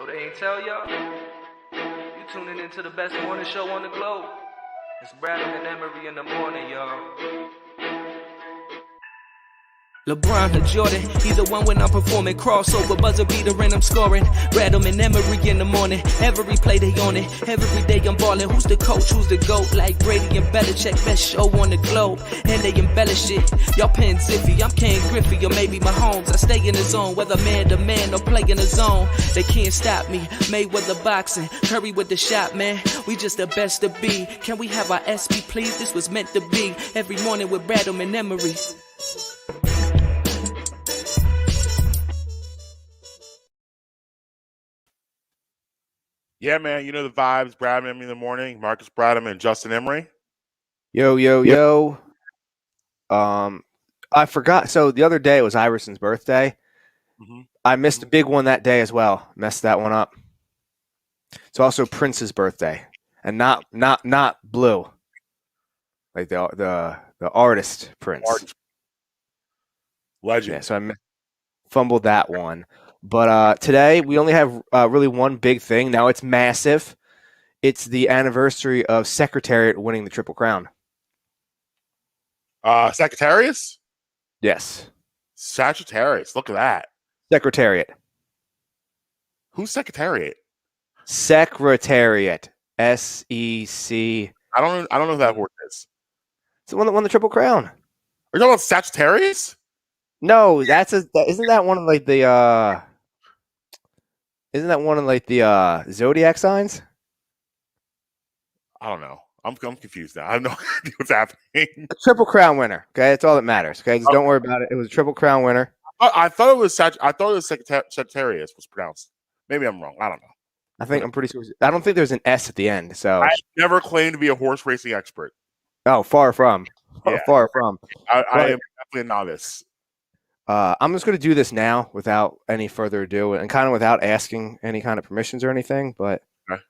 they ain't tell y'all? You tuning into the best morning show on the globe. It's Bradham and Emery in the morning, y'all. LeBron or Jordan, either one when I'm performing. Crossover, buzzer beater and I'm scoring. Bradham and Emery in the morning. Every play they on it. Every day I'm balling. Who's the coach? Who's the GOAT? Like Brady and Belichick, best show on the globe. And they embellish it. Y'all paying Ziffy, I'm Ken Griffey or maybe Mahomes. I stay in the zone, whether man to man or play in the zone. They can't stop me. Mayweather boxing, Curry with the shot, man. We just the best to be. Can we have our SP, please? This was meant to be. Every morning with Bradham and Emery. Yeah, man, you know the vibes. Bradham Emery in the morning. Marques Bradham and Justin Emery. Yo. I forgot. So the other day it was Iverson's birthday. Mm-hmm. I missed a big one that day as well. Messed that one up. It's also Prince's birthday, and not Blue, like the artist Prince. Legend. Yeah, so I fumbled that one. But today we only have really one big thing. Now it's massive. It's the anniversary of Secretariat winning the Triple Crown. Sagittarius? Yes. Sagittarius. Look at that. Secretariat. Who's Secretariat? Secretariat. SEC. I don't know who that word is. It's the one that won the Triple Crown. Are you talking about Sagittarius? No, isn't that one of like the zodiac signs? I don't know. I'm confused now. I have no idea what's happening. A Triple Crown winner. Okay, that's all that matters. Okay, just don't worry about it. It was a Triple Crown winner. I thought it was Sagittarius was pronounced. Maybe I'm wrong. I don't know. I'm pretty sure. I don't think there's an S at the end. So I never claimed to be a horse racing expert. Oh, far from. Yeah. Far from. I am definitely a novice. I'm just going to do this now without any further ado and kind of without asking any kind of permissions or anything. But okay.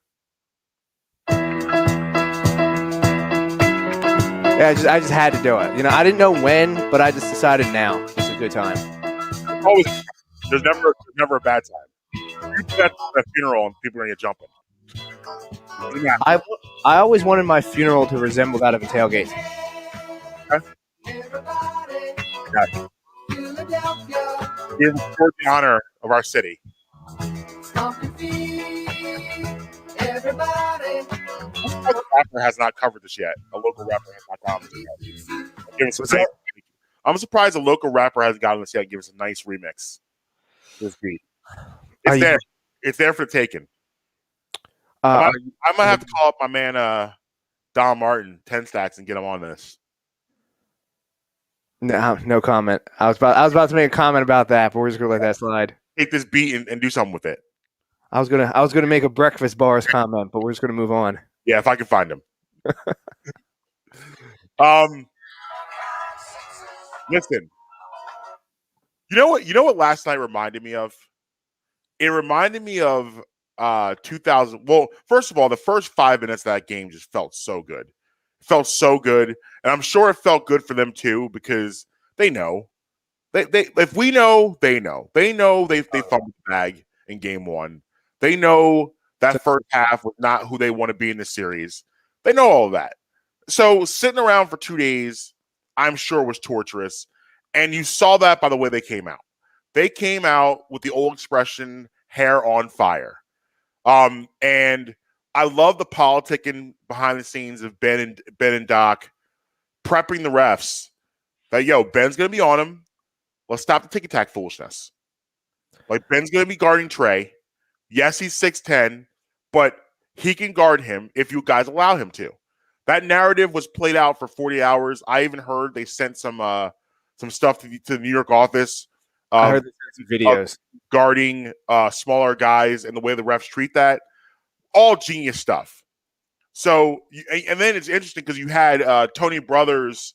Yeah, I just had to do it. You know, I didn't know when, but I just decided now. It's a good time. There's never a bad time. You do that at a funeral and people are going to get jumping. Yeah. I always wanted my funeral to resemble that of a tailgate. Okay. Yeah. We record the honor of our city. The rapper has not covered this yet. A local rapper has not covered this yet. I'm surprised a local rapper hasn't gotten this yet. Give us a nice remix. This beat. It's there. It's there for the taking. I might have to call up my man Don Martin, 10 Stacks, and get him on this. No comment. I was about to make a comment about that, but we're just gonna let that slide. Take this beat and do something with it. I was gonna make a breakfast bars comment, but we're just gonna move on. Yeah, if I can find him. Listen. You know what last night reminded me of? It reminded me of 2000. Well, first of all, the first 5 minutes of that game just felt so good. It felt so good, and I'm sure it felt good for them too because they know. They if we know, they know. They know they fumbled the bag in game one. They know that first half was not who they want to be in the series. They know all of that. So sitting around for 2 days, I'm sure was torturous. And you saw that by the way they came out. They came out with the old expression, hair on fire. And I love the politicking behind the scenes of Ben and Doc prepping the refs that, Ben's going to be on him. Let's stop the tick-attack foolishness. Like, Ben's going to be guarding Trey. Yes, he's 6'10", but he can guard him if you guys allow him to. That narrative was played out for 40 hours. I even heard they sent some stuff to the New York office. I heard some videos guarding smaller guys and the way the refs treat that. All genius stuff. So, and then it's interesting because you had Tony Brothers.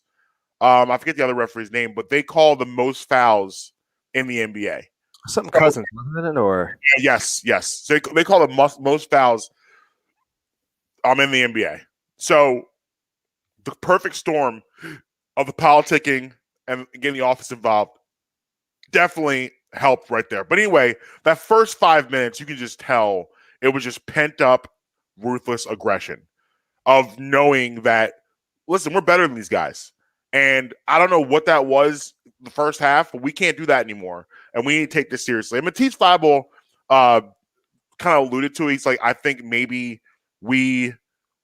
I forget the other referee's name, but they call the most fouls in the NBA. Something Cousins, wasn't it? Or yes. So they call the most fouls in the NBA. So the perfect storm of the politicking and getting the office involved. Definitely helped right there. But anyway, that first 5 minutes, you can just tell it was just pent up, ruthless aggression of knowing that, listen, we're better than these guys. And I don't know what that was the first half, but we can't do that anymore. And we need to take this seriously. And Matisse Thybulle kind of alluded to it. He's like, I think maybe we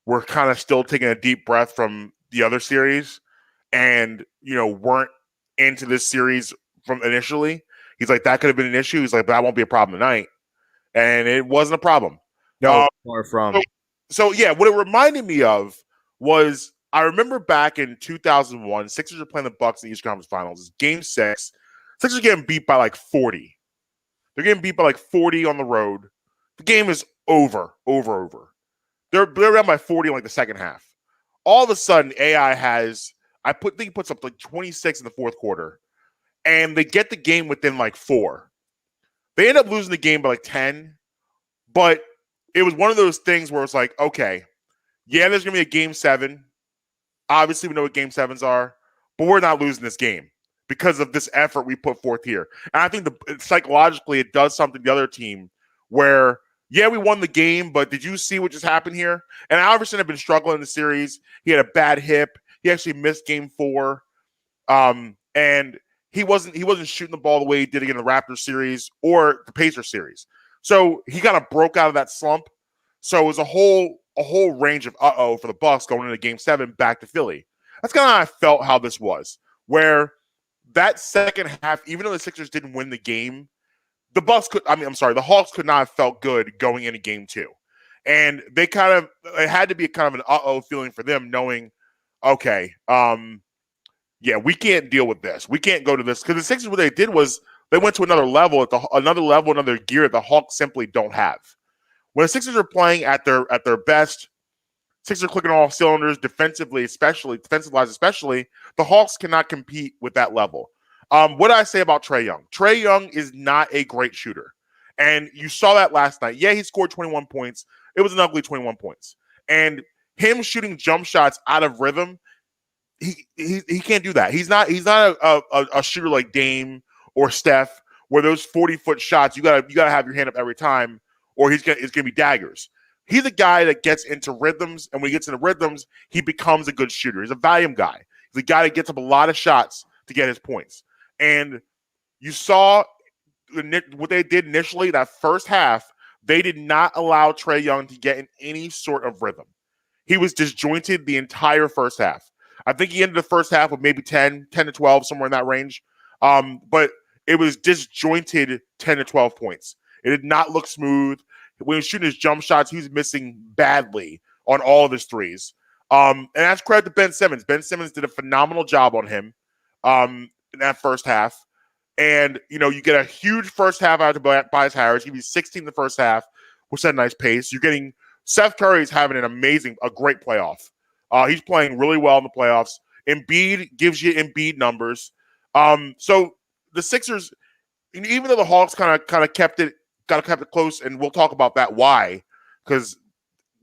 were kind of still taking a deep breath from the other series and, weren't into this series from initially. He's like, that could have been an issue. He's like, but that won't be a problem tonight. And it wasn't a problem. No, far from. So, yeah, what it reminded me of was I remember back in 2001, Sixers were playing the Bucks in the Eastern Conference Finals. It's Game 6. Sixers are getting beat by like 40. They're getting beat by like 40 on the road. The game is over. They're down by 40 in like the second half. All of a sudden, AI has, I think he puts up like 26 in the fourth quarter, and they get the game within like 4. They end up losing the game by like 10, but it was one of those things where it's like, okay, yeah, there's going to be a Game 7. Obviously, we know what Game 7s are, but we're not losing this game because of this effort we put forth here. And I think psychologically it does something to the other team where, yeah, we won the game, but did you see what just happened here? And Iverson had been struggling in the series. He had a bad hip. He actually missed Game 4. And he wasn't shooting the ball the way he did again in the Raptors series or the Pacers series. So he kind of broke out of that slump. So it was a whole range of for the Bucks going into Game 7 back to Philly. That's kind of how I felt how this was, where that second half, even though the Sixers didn't win the game, the Hawks could not have felt good going into Game 2. And it had to be kind of an feeling for them, knowing, okay, yeah, we can't deal with this. We can't go to this. Because the Sixers, what they did was they went to another level, another gear that the Hawks simply don't have. When the Sixers are playing at their best, Sixers are clicking on all cylinders defensively, defensive-wise especially, the Hawks cannot compete with that level. What did I say about Trae Young? Trae Young is not a great shooter. And you saw that last night. Yeah, he scored 21 points. It was an ugly 21 points. And him shooting jump shots out of rhythm, he can't do that. He's not a shooter like Dame or Steph, where those 40-foot shots, you gotta have your hand up every time, or it's gonna be daggers. He's a guy that gets into rhythms, and when he gets into rhythms, he becomes a good shooter. He's a volume guy. He's a guy that gets up a lot of shots to get his points. And you saw what they did initially, that first half, they did not allow Trae Young to get in any sort of rhythm. He was disjointed the entire first half. I think he ended the first half with maybe 10 to 12, somewhere in that range. But it was disjointed 10 to 12 points. It did not look smooth. When he was shooting his jump shots, he was missing badly on all of his threes. And that's credit to Ben Simmons. Ben Simmons did a phenomenal job on him in that first half. And, you get a huge first half out of Tobias Harris. He was 16 in the first half, which had a nice pace. You're getting Seth Curry's having a great playoff. He's playing really well in the playoffs. Embiid gives you Embiid numbers. So the Sixers, even though the Hawks kind of kept it close, and we'll talk about that why, because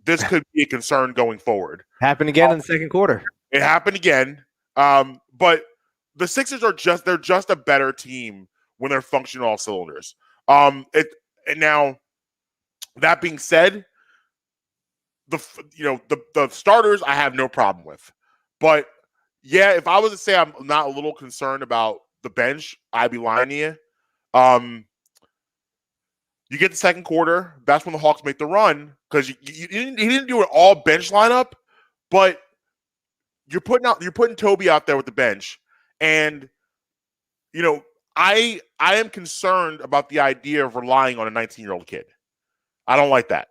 this could be a concern going forward. Happened again in the second quarter. It happened again. But the Sixers they're just a better team when they're functioning all cylinders. And now, that being said, the starters I have no problem with. But yeah, if I was to say I'm not a little concerned about the bench, I'd be lying to you. You get the second quarter, that's when the Hawks make the run, because he didn't do an all bench lineup, but you're putting Toby out there with the bench, and I am concerned about the idea of relying on a 19-year-old kid. I don't like that.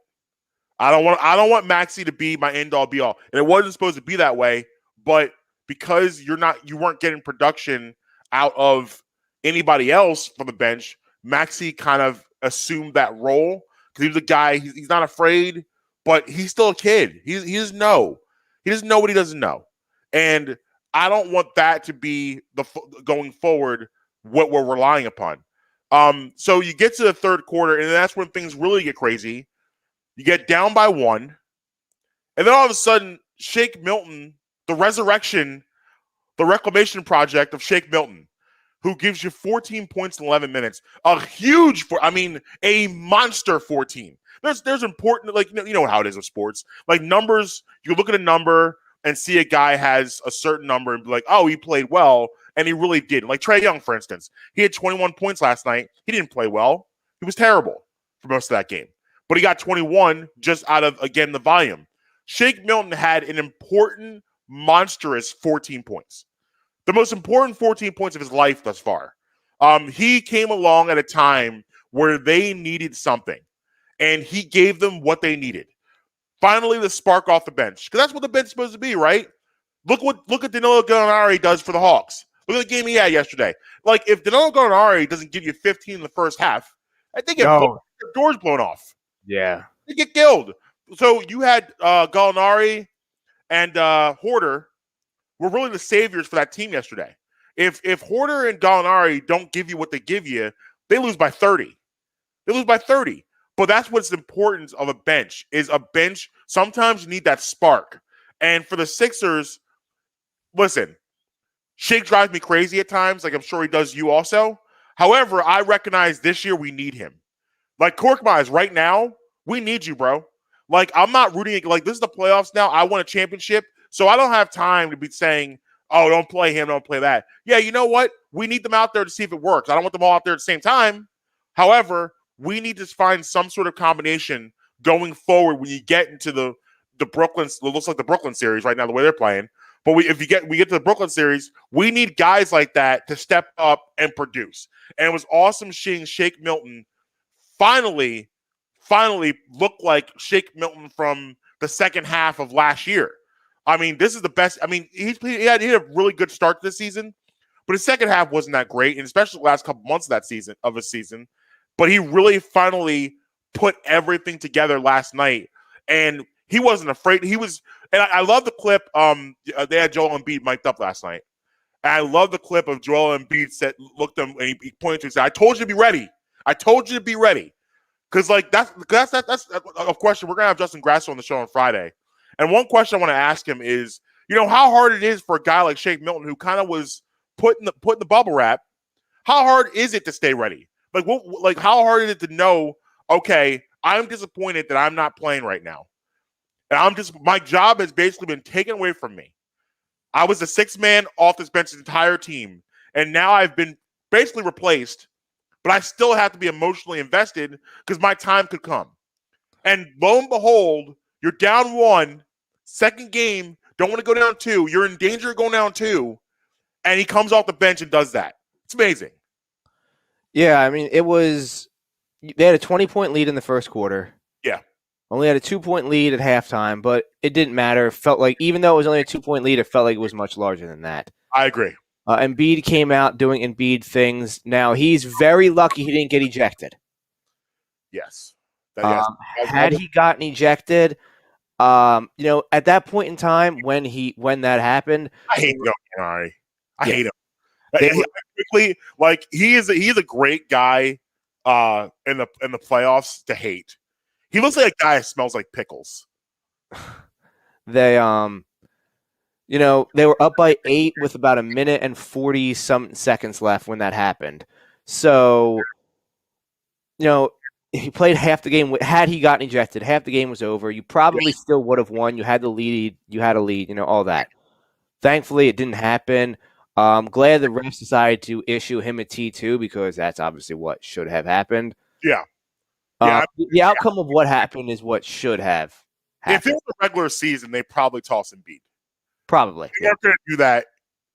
I don't want Maxey to be my end all be all, and it wasn't supposed to be that way, but because you weren't getting production out of anybody else from the bench, Maxey kind of assumed that role because he was a guy. He's not afraid, but he's still a kid. He doesn't know. He doesn't know what he doesn't know, and I don't want that to be going forward what we're relying upon. So you get to the third quarter, and that's when things really get crazy. You get down by 1, and then all of a sudden, Shake Milton, the reclamation project of Shake Milton, who gives you 14 points in 11 minutes. A monster 14. There's important, like, you know how it is with sports. Like, numbers, you look at a number and see a guy has a certain number and be like, oh, he played well, and he really did. Like Trae Young, for instance. He had 21 points last night. He didn't play well. He was terrible for most of that game. But he got 21 just out of, again, the volume. Shake Milton had an important, monstrous 14 points. The most important 14 points of his life thus far. He came along at a time where they needed something, and he gave them what they needed. Finally, the spark off the bench, because that's what the bench is supposed to be, right? Look at Danilo Gallinari does for the Hawks. Look at the game he had yesterday. Like, if Danilo Gallinari doesn't give you 15 in the first half, I think their doors blown off. Yeah. They get killed. So you had Gallinari and Horter were really the saviors for that team yesterday. If Horter and Gallinari don't give you what they give you, they lose by 30. But that's what's important of a bench, is a bench. Sometimes you need that spark. And for the Sixers, listen, Shake drives me crazy at times, like I'm sure he does you also. However, I recognize this year we need him. Like Korkmaz, right now, we need you, bro. Like, I'm not rooting, like, this is the playoffs now. I want a championship, so I don't have time to be saying, oh, don't play him, don't play that. Yeah, you know what? We need them out there to see if it works. I don't want them all out there at the same time. However, we need to find some sort of combination going forward when you get into the Brooklyn, it looks like the Brooklyn series right now, the way they're playing. But if we get to the Brooklyn series, we need guys like that to step up and produce. And it was awesome seeing Shake Milton finally look like Shake Milton from the second half of last year. I mean, this is the best. I mean, he had a really good start to the season, but his second half wasn't that great, and especially the last couple months of his season. But he really finally put everything together last night, and he wasn't afraid. He was, and I love the clip. They had Joel Embiid mic'd up last night, and I love the clip of Joel Embiid looked at him and he pointed to him and said, "I told you to be ready. I told you to be ready." Because, like, that's a question. We're gonna have Justin Grasso on the show on Friday, and one question I want to ask him is, you know, how hard it is for a guy like Shake Milton, who kind of was put in the bubble wrap. How hard is it to stay ready? Like, how hard is it to know? Okay, I'm disappointed that I'm not playing right now, and my job has basically been taken away from me. I was the sixth man off this bench's entire team, and now I've been basically replaced. But I still have to be emotionally invested because my time could come. And lo and behold, you're down 1, second game, don't want to go down 2. You're in danger of going down 2, and he comes off the bench and does that. It's amazing. Yeah, I mean, they had a 20-point lead in the first quarter. Yeah. Only had a 2-point lead at halftime, but it didn't matter. It felt like, even though it was only a 2-point lead, it felt like it was much larger than that. I agree. Embiid came out doing Embiid things. Now, he's very lucky he didn't get ejected. Yes. Had he gotten ejected, at that point in time when that happened, I hate Gallinari. I hate him. Quickly, he's a great guy in the playoffs to hate. He looks like a guy that smells like pickles. They were up by 8 with about 1 minute and 40-some seconds left when that happened. So, he played half the game. Had he gotten ejected, half the game was over. You probably still would have won. You had the lead. You had a lead, all that. Thankfully, it didn't happen. I'm glad the refs decided to issue him a T2 because that's obviously what should have happened. Yeah. The outcome of what happened is what should have happened. If it was a regular season, they probably toss Embiid. Probably. You're not going to do that.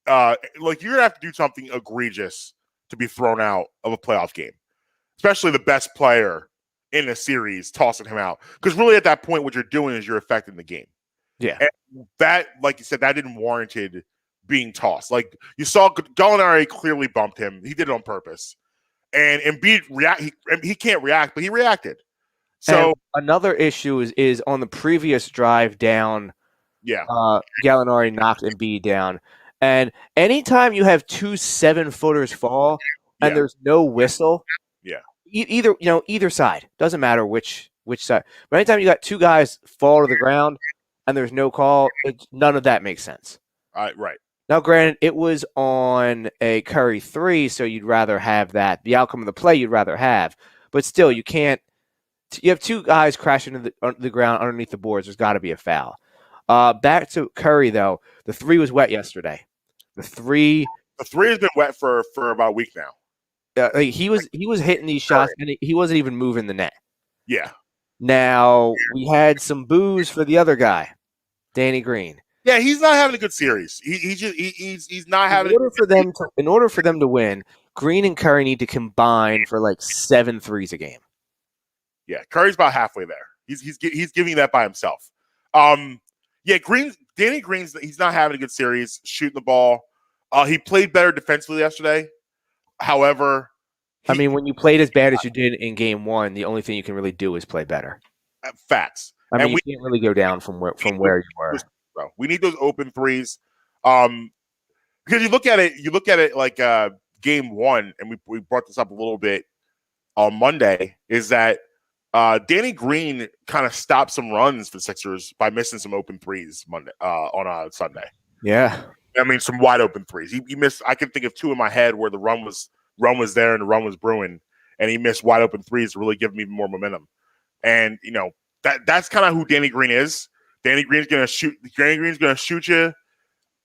You're going to have to do something egregious to be thrown out of a playoff game, especially the best player in the series tossing him out. Because really at that point, what you're doing is you're affecting the game. Yeah. And that, like you said, that didn't warranted being tossed. Like you saw Gallinari clearly bumped him. He did it on purpose. And Embiid he can't react, but he reacted. So and another issue is on the previous drive down. Yeah. Gallinari knocked Embiid down. And anytime you have 2 7-footers fall and there's no whistle, either side, doesn't matter which side. But anytime you got 2 guys fall to the ground and there's no call, none of that makes sense. Right. Now, granted, it was on a Curry 3, so you'd rather have that. The outcome of the play you'd rather have. But still, you can't. You have two guys crashing into the ground underneath the boards. There's got to be a foul. Back to Curry, though. The 3 was wet yesterday. The 3 has been wet for about a week now. he was hitting these shots, and he wasn't even moving the net. Yeah. Now, we had some boos for the other guy, Danny Green. Yeah, he's not having a good series. He's not having. In order for them to win, Green and Curry need to combine for like 7 threes a game. Yeah, Curry's about halfway there. He's giving that by himself. Danny Green's he's not having a good series shooting the ball. He played better defensively yesterday. However, when you played as bad as you did in game 1, the only thing you can really do is play better. Facts. You can't really go down from where you were. Bro, we need those open threes. Because you look at it like game 1, and we brought this up a little bit on Monday, is that Danny Green kind of stopped some runs for the Sixers by missing some open threes on Sunday. Yeah. Some wide open threes. He missed. I can think of 2 in my head where the run was there and the run was brewing, and he missed wide open threes to really give him even more momentum. And that's kind of who Danny Green is. Danny Green's going to shoot you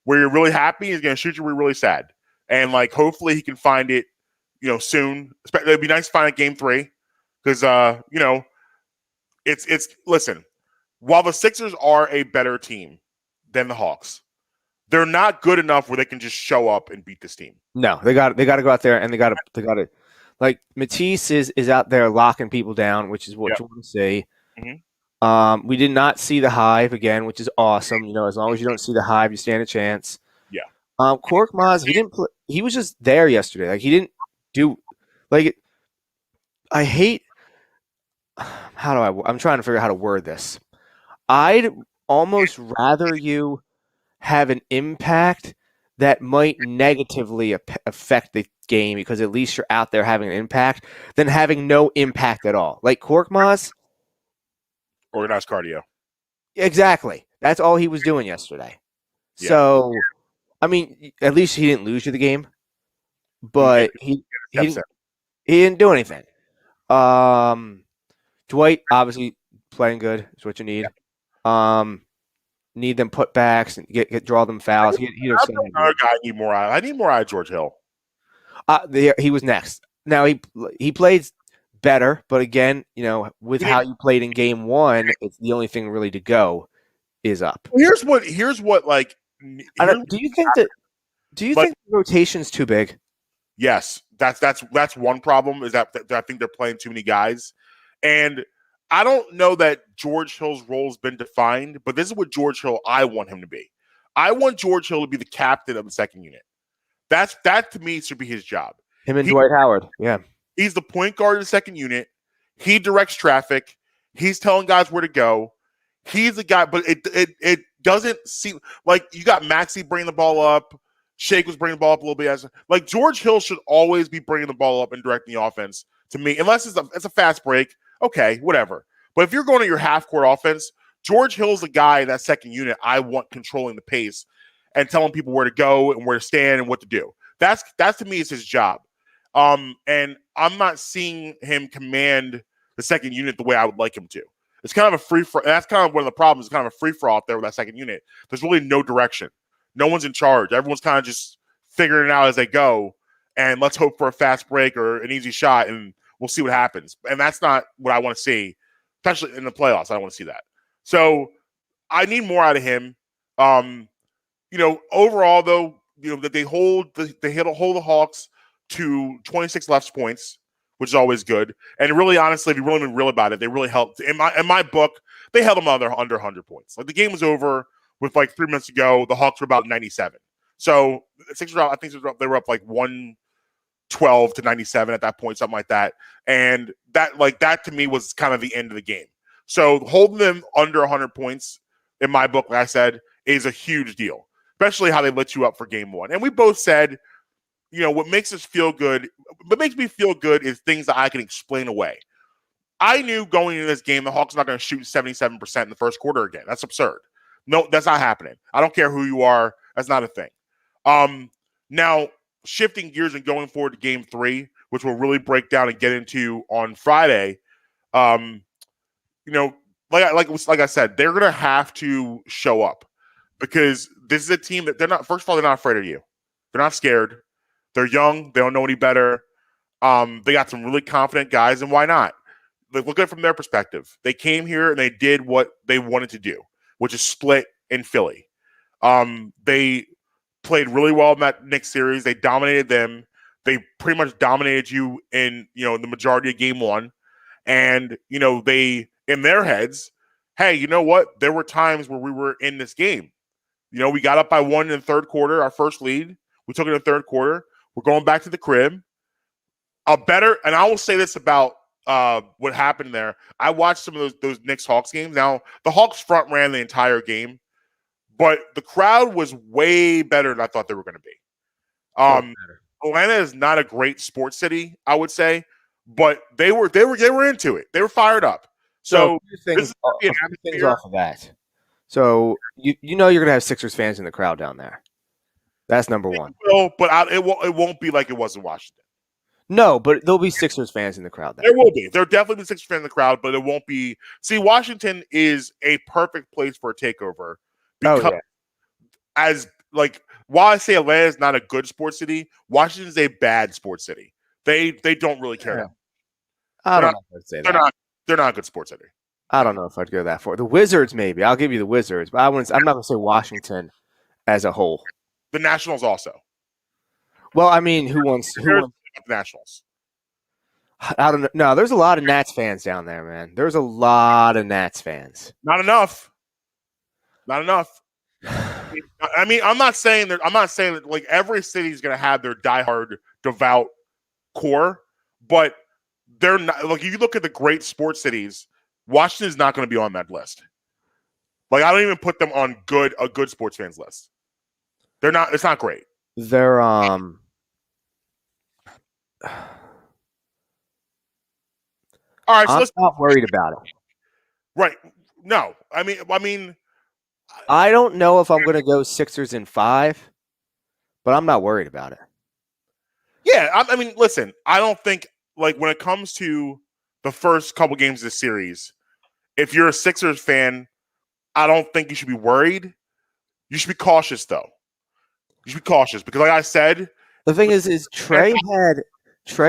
where you're really happy. He's going to shoot you where you're really sad. And hopefully he can find it, soon. It'd be nice to find it game 3 because listen. While the Sixers are a better team than the Hawks, they're not good enough where they can just show up and beat this team. No, they got to go out there and they got to like Matisse is out there locking people down, which is what you want to see. Mm-hmm. We did not see the Hive again, which is awesome. As long as you don't see the Hive, you stand a chance. Yeah. Korkmaz, he didn't play. He was just there yesterday. He didn't do I hate. I'm trying to figure out how to word this. I'd almost rather you have an impact that might negatively affect the game because at least you're out there having an impact than having no impact at all. Like Korkmaz. Organized cardio. Exactly. That's all he was doing yesterday. Yeah. So, at least he didn't lose you the game, but he didn't do anything. Dwight, obviously, playing good is what you need. Yeah. Need them putbacks and draw them fouls. Another guy I need more out of George Hill. He was next. Now, he played better, but again, with how you played in game 1, it's the only thing really to go is up. Here's what do you think the rotation's too big? Yes, that's one problem is that I think they're playing too many guys, and I don't know that George Hill's role's been defined, but this is what George Hill I want him to be. I want George Hill to be the captain of the second unit. That to me should be his job. Him and Dwight Howard, yeah. He's the point guard of the second unit. He directs traffic. He's telling guys where to go. He's the guy, but it doesn't seem like you got Maxey bringing the ball up. Shake was bringing the ball up a little bit. Like George Hill should always be bringing the ball up and directing the offense to me, unless it's a fast break. Okay, whatever. But if you're going to your half-court offense, George Hill's the guy in that second unit I want controlling the pace and telling people where to go and where to stand and what to do. That's to me is his job. And I'm not seeing him command the second unit the way I would like him to. It's kind of a free for. That's kind of one of the problems. It's kind of a free for all out there with that second unit. There's really no direction. No one's in charge. Everyone's kind of just figuring it out as they go. And let's hope for a fast break or an easy shot, and we'll see what happens. And that's not what I want to see, especially in the playoffs. I don't want to see that. So I need more out of him. Overall though, that they hold the Hawks to 26 left points, which is always good. And really, honestly, if you really been real about it, they really helped. In my book, they held them under 100 points. Like the game was over with 3 minutes to go. The Hawks were about 97. So the Sixers, I think they were up 112 to 97 at that point, something like that. And that to me was kind of the end of the game. So holding them under 100 points, in my book, like I said, is a huge deal, especially how they lit you up for game 1. And we both said, what makes me feel good is things that I can explain away. I knew going into this game, the Hawks are not going to shoot 77% in the first quarter again. That's absurd. No, that's not happening. I don't care who you are. That's not a thing. Now shifting gears and going forward to Game 3, which we'll really break down and get into on Friday. Like I said, they're gonna have to show up because this is a team that they're not. First of all, they're not afraid of you. They're not scared. They're young. They don't know any better. They got some really confident guys, and why not? Like, look at it from their perspective. They came here and they did what they wanted to do, which is split in Philly. They played really well in that Knicks series. They dominated them. They pretty much dominated you in the majority of Game 1, and they in their heads, hey, you know what? There were times where we were in this game. We got up by 1 in the third quarter, our first lead. We took it in the third quarter. We're going back to the crib. And I will say this about what happened there. I watched some of those Knicks Hawks games. Now, the Hawks front ran the entire game, but the crowd was way better than I thought they were going to be. Atlanta is not a great sports city, I would say, but they were into it. They were fired up. So things off of that. So you're gonna have Sixers fans in the crowd down there. That's number one. But it won't be like it was in Washington. No, but there'll be Sixers fans in the crowd. There will be. There'll definitely be Sixers fans in the crowd, but it won't be. See, Washington is a perfect place for a takeover because while I say Atlanta is not a good sports city, Washington is a bad sports city. They don't really care. Yeah. I don't know if I'd say that. They're not a good sports city. I don't know if I'd go that far. The Wizards, maybe. I'll give you the Wizards, but I'm not going to say Washington as a whole. The Nationals also. Well, I mean, who wants the Nationals? I don't know. No, there's a lot of Nats fans down there, man. There's a lot of Nats fans. Not enough. I mean, I'm not saying that like every city is going to have their diehard, devout core, but they're not. Like, if you look at the great sports cities, Washington is not going to be on that list. Like, I don't even put them on a good sports fans list. They're not. It's not great. They're All right, so I'm not worried about it. Right? No, I mean, I don't know if I'm going to go Sixers in 5, but I'm not worried about it. Yeah, I mean, listen, I don't think, like, when it comes to the first couple games of the series, if you're a Sixers fan, I don't think you should be worried. You should be cautious, though. You should be cautious because, like I said, the thing is Trey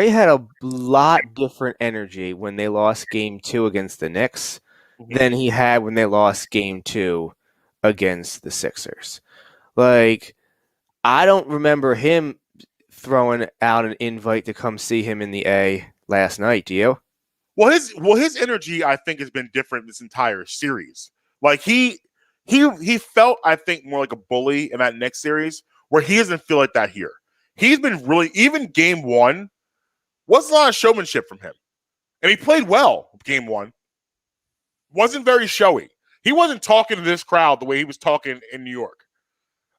had a lot different energy when they lost Game 2 against the Knicks than he had when they lost Game 2 against the Sixers. Like, I don't remember him throwing out an invite to come see him in the A last night. Do you? Well, his energy, I think, has been different this entire series. Like, he felt, I think, more like a bully in that next series, where he doesn't feel like that here. He's been really, even Game 1, wasn't a lot of showmanship from him. And he played well Game 1. Wasn't very showy. He wasn't talking to this crowd the way he was talking in New York.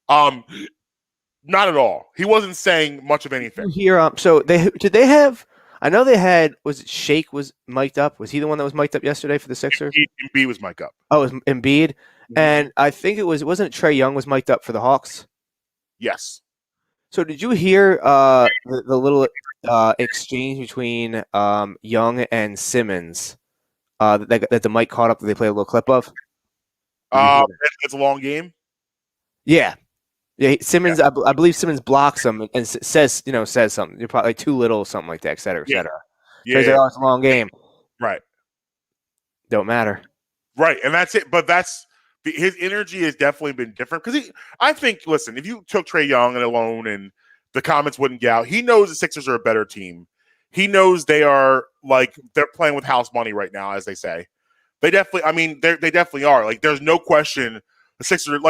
Not at all. He wasn't saying much of anything. Here, so did they have? I know they had. Was it Shake was mic'd up? Was he the one that was mic'd up yesterday for the Sixers? Embiid was mic'd up. Oh, it was Embiid, and I think wasn't Trey Young was mic'd up for the Hawks? Yes. So did you hear the little exchange between Young and Simmons that the mic caught up that they played a little clip of? It's a long game. Yeah. Simmons, yeah. I believe Simmons blocks him and says something. You're probably like too little, something like that, et cetera, et cetera. Yeah. So he's like, it's a long game. Right. Don't matter. Right, and that's it. But his energy has definitely been different because I think, listen, if you took Trey Young and alone and the comments wouldn't get out, he knows the Sixers are a better team. He knows they're playing with house money right now, as they say. They definitely are. Like, there's no question. The Sixers,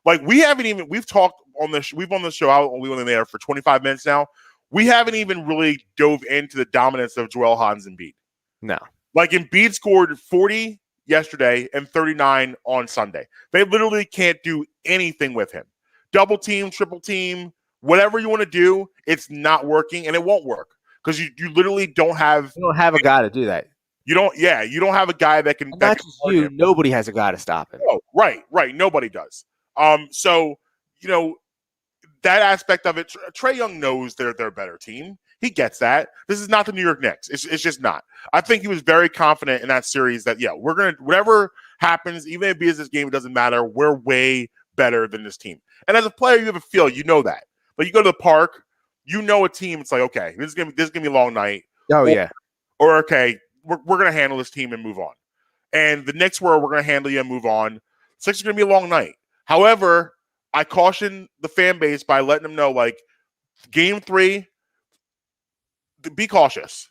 we've talked on this. We've on the show out. We went in there for 25 minutes now. We haven't even really dove into the dominance of Joel Embiid. No, like Embiid scored 40 yesterday and 39 on Sunday. They literally can't do anything with him. Double team, triple team, whatever you want to do, it's not working, and it won't work because you literally don't have. You don't have a guy to do that. You don't have a guy that can. Not just you. Him. Nobody has a guy to stop him. Oh, right. Nobody does. So that aspect of it, Trae Young knows they're a better team. He gets that. This is not the New York Knicks. It's just not. I think he was very confident in that series that, yeah, we're going to, whatever happens, even if it is this game, it doesn't matter. We're way better than this team. And as a player, you have a feel, you know that. But you go to the park, you know a team, it's like, okay, this is gonna be a long night. Oh, yeah. Or okay, we're going to handle this team and move on. And the Knicks we're going to handle you and move on. Six is going to be a long night. However, I caution the fan base by letting them know, like, game 3, be cautious.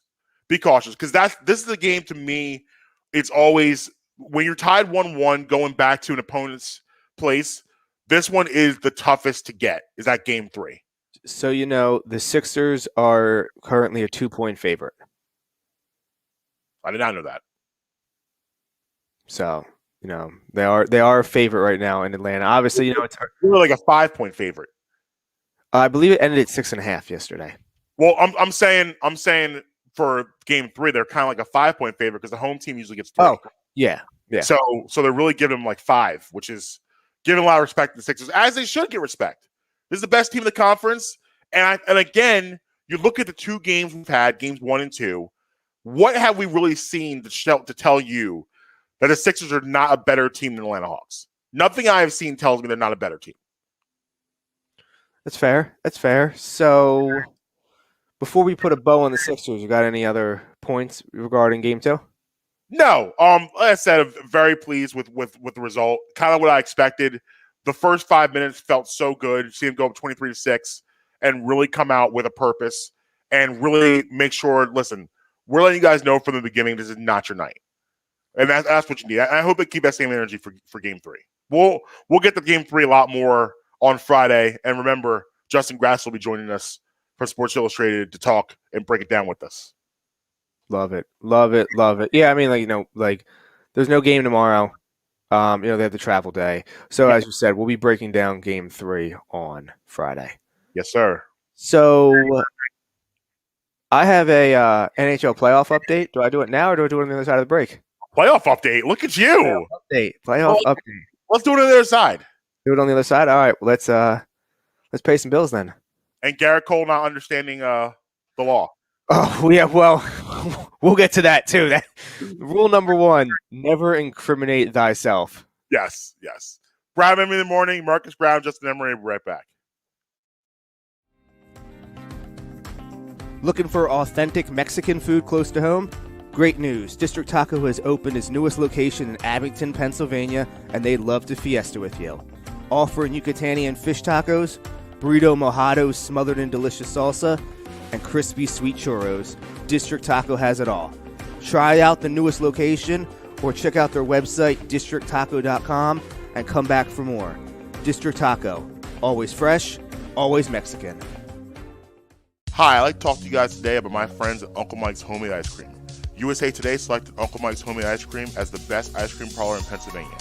Be cautious. Because this is a game, to me, it's always, when you're tied 1-1 going back to an opponent's place, this one is the toughest to get, is that game 3. So, the Sixers are currently a 2-point favorite. I did not know that. So, they are a favorite right now in Atlanta. Obviously, it's hard. We're like a 5-point favorite. I believe it ended at 6.5 yesterday. Well, I'm saying for game 3, they're kind of like a 5-point favorite because the home team usually gets 3. Oh, yeah. So they're really giving them like 5, which is giving a lot of respect to the Sixers, as they should get respect. This is the best team in the conference. And again, you look at the 2 games we've had, games 1 and 2. What have we really seen to tell you that the Sixers are not a better team than the Atlanta Hawks? Nothing I have seen tells me they're not a better team. That's fair. So, before we put a bow on the Sixers, you got any other points regarding game 2? No. Like I said, I'm very pleased with the result. Kind of what I expected. The first 5 minutes felt so good. See him go up 23-6 and really come out with a purpose and really make sure, listen, we're letting you guys know from the beginning this is not your night. And that's what you need. I hope they keep that same energy for game 3. We'll get to game 3 a lot more on Friday. And remember, Justin Grass will be joining us from Sports Illustrated to talk and break it down with us. Love it. Yeah, I mean, there's no game tomorrow. They have the travel day. So, as you said, we'll be breaking down game 3 on Friday. Yes, sir. So, I have a NHL playoff update. Do I do it now or do I do it on the other side of the break? Playoff update. Look at you. Playoff update. Let's do it on the other side. Do it on the other side? All right. Well, let's pay some bills then. And Garrett Cole not understanding the law. Oh, yeah. Well, we'll get to that too. Rule number 1, never incriminate thyself. Yes. Brown Emery in the morning. Marcus Brown, Justin Emery. We'll be right back. Looking for authentic Mexican food close to home? Great news. District Taco has opened its newest location in Abington, Pennsylvania, and they'd love to fiesta with you. Offering Yucatanian fish tacos, burrito mojados smothered in delicious salsa, and crispy sweet churros, District Taco has it all. Try out the newest location or check out their website, districttaco.com, and come back for more. District Taco. Always fresh, always Mexican. Hi, I'd like to talk to you guys today about my friends at Uncle Mike's Homemade Ice Cream. USA Today selected Uncle Mike's Homemade Ice Cream as the best ice cream parlor in Pennsylvania.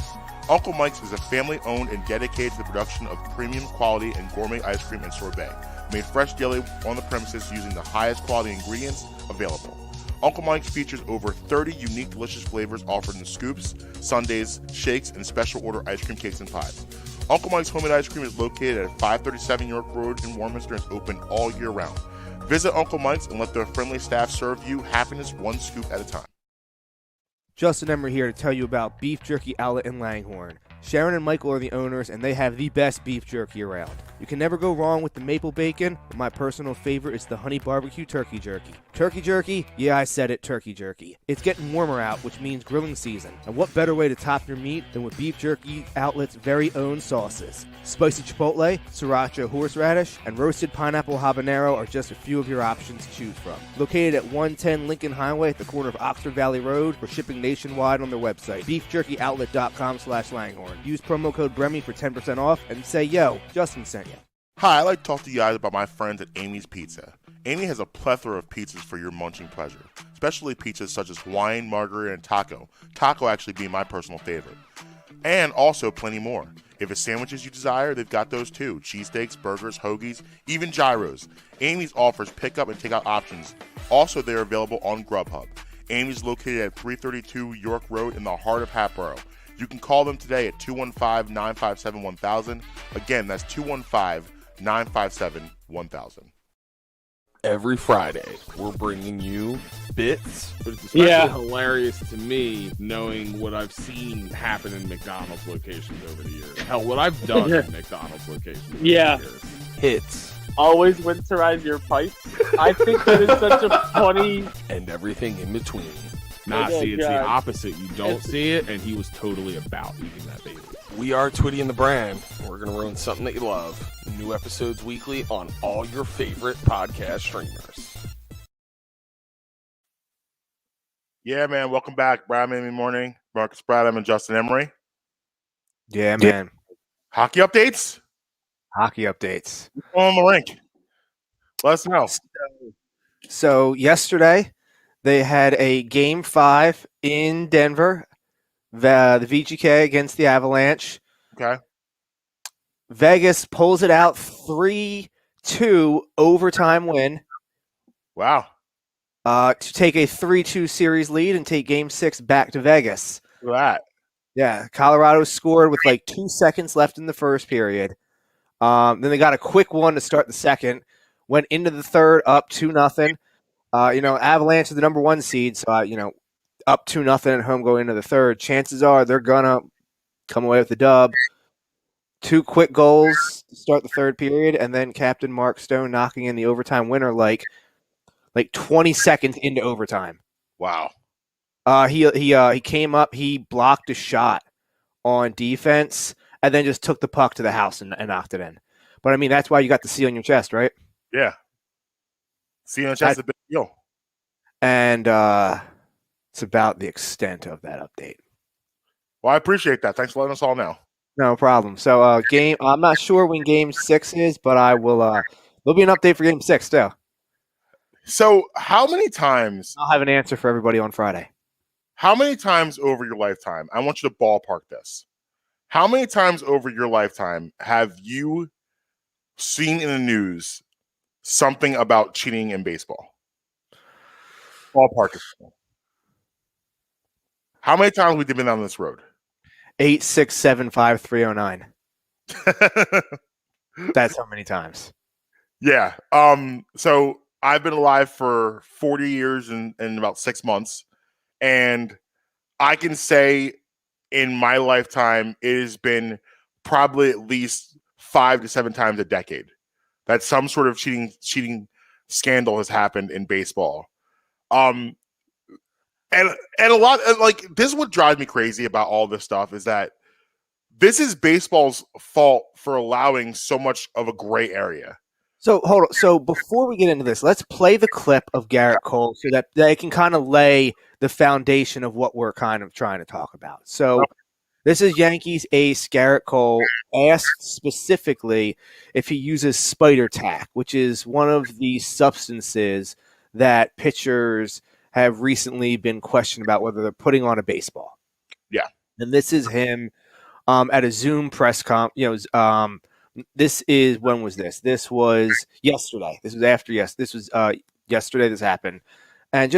Uncle Mike's is a family-owned and dedicated to the production of premium quality and gourmet ice cream and sorbet, made fresh daily on the premises using the highest quality ingredients available. Uncle Mike's features over 30 unique delicious flavors offered in scoops, sundaes, shakes, and special order ice cream cakes and pies. Uncle Mike's Homemade Ice Cream is located at 537 York Road in Warminster and is open all year round. Visit Uncle Mike's and let their friendly staff serve you happiness one scoop at a time. Justin Emery here to tell you about Beef Jerky Outlet in Langhorne. Sharon and Michael are the owners, and they have the best beef jerky around. You can never go wrong with the maple bacon, but my personal favorite is the honey barbecue turkey jerky. Turkey jerky? Yeah, I said it, turkey jerky. It's getting warmer out, which means grilling season. And what better way to top your meat than with Beef Jerky Outlet's very own sauces? Spicy chipotle, sriracha horseradish, and roasted pineapple habanero are just a few of your options to choose from. Located at 110 Lincoln Highway at the corner of Oxford Valley Road, for shipping nationwide on their website, beefjerkyoutlet.com/Langhorne. Use promo code BREMI for 10% off and say, yo, Justin sent you. Hi, I'd like to talk to you guys about my friends at Amy's Pizza. Amy has a plethora of pizzas for your munching pleasure, especially pizzas such as Hawaiian, margarita, and taco. Taco actually being my personal favorite. And also plenty more. If it's sandwiches you desire, they've got those too. Cheesesteaks, burgers, hoagies, even gyros. Amy's offers pickup and takeout options. Also, they're available on Grubhub. Amy's located at 332 York Road in the heart of Hatboro. You can call them today at 215-957-1000. Again, that's 957-1000. Every Friday, we're bringing you bits, but it's especially hilarious to me knowing what I've seen happen in McDonald's locations over the years. Hell, what I've done in McDonald's locations over the years. Hits. Always winterize your pipes. I think that is such a funny... And everything in between. See, it's the opposite. You don't see it, and he was totally about eating that baby. We are Twitty and the Brand. We're going to ruin something that you love. New episodes weekly on all your favorite podcast streamers. Yeah, man. Welcome back. Brad Amy Morning. Marques and Justin Emery. Yeah, man. Hockey updates? Hockey updates. On the rink. Let us know. So yesterday, they had a Game 5 in Denver. The VGK against the Avalanche. Okay. Vegas pulls it out 3-2 overtime win. Wow. To take a 3-2 series lead and take Game 6 back to Vegas. Look at that. Yeah, Colorado scored with like 2 seconds left in the first period. Then they got a quick one to start the second. Went into the third, up 2-0. Avalanche is the number 1 seed, so up 2-0 at home going into the third. Chances are they're gonna come away with the dub. 2 quick goals to start the third period, and then Captain Mark Stone knocking in the overtime winner like 20 seconds into overtime. Wow. He came up, he blocked a shot on defense, and then just took the puck to the house and knocked it in. But I mean, that's why you got the C on your chest, right? Yeah. C on your chest is a big deal. And it's about the extent of that update. Well, I appreciate that. Thanks for letting us all know. No problem. So I'm not sure when Game 6 is, but I will there'll be an update for Game 6 too. So how many times I'll have an answer for everybody on Friday. How many times over your lifetime, I want you to ballpark this. How many times over your lifetime have you seen in the news something about cheating in baseball? Ballpark it. How many times have we been down this road? 8675309. That's how many times. Yeah. So I've been alive for 40 years and about 6 months. And I can say in my lifetime, it has been probably at least 5 to 7 times a decade that some sort of cheating scandal has happened in baseball. And a lot, like, this is what drives me crazy about all this stuff is that this is baseball's fault for allowing so much of a gray area. So hold on. So before we get into this, let's play the clip of Garrett Cole so that they can kind of lay the foundation of what we're kind of trying to talk about. So this is Yankees ace Garrett Cole asked specifically if he uses spider tack, which is one of the substances that pitchers have recently been questioned about whether they're putting on a baseball. Yeah. And this is him at a Zoom press this is, when was this? This was yesterday. This was after, this was yesterday this happened. And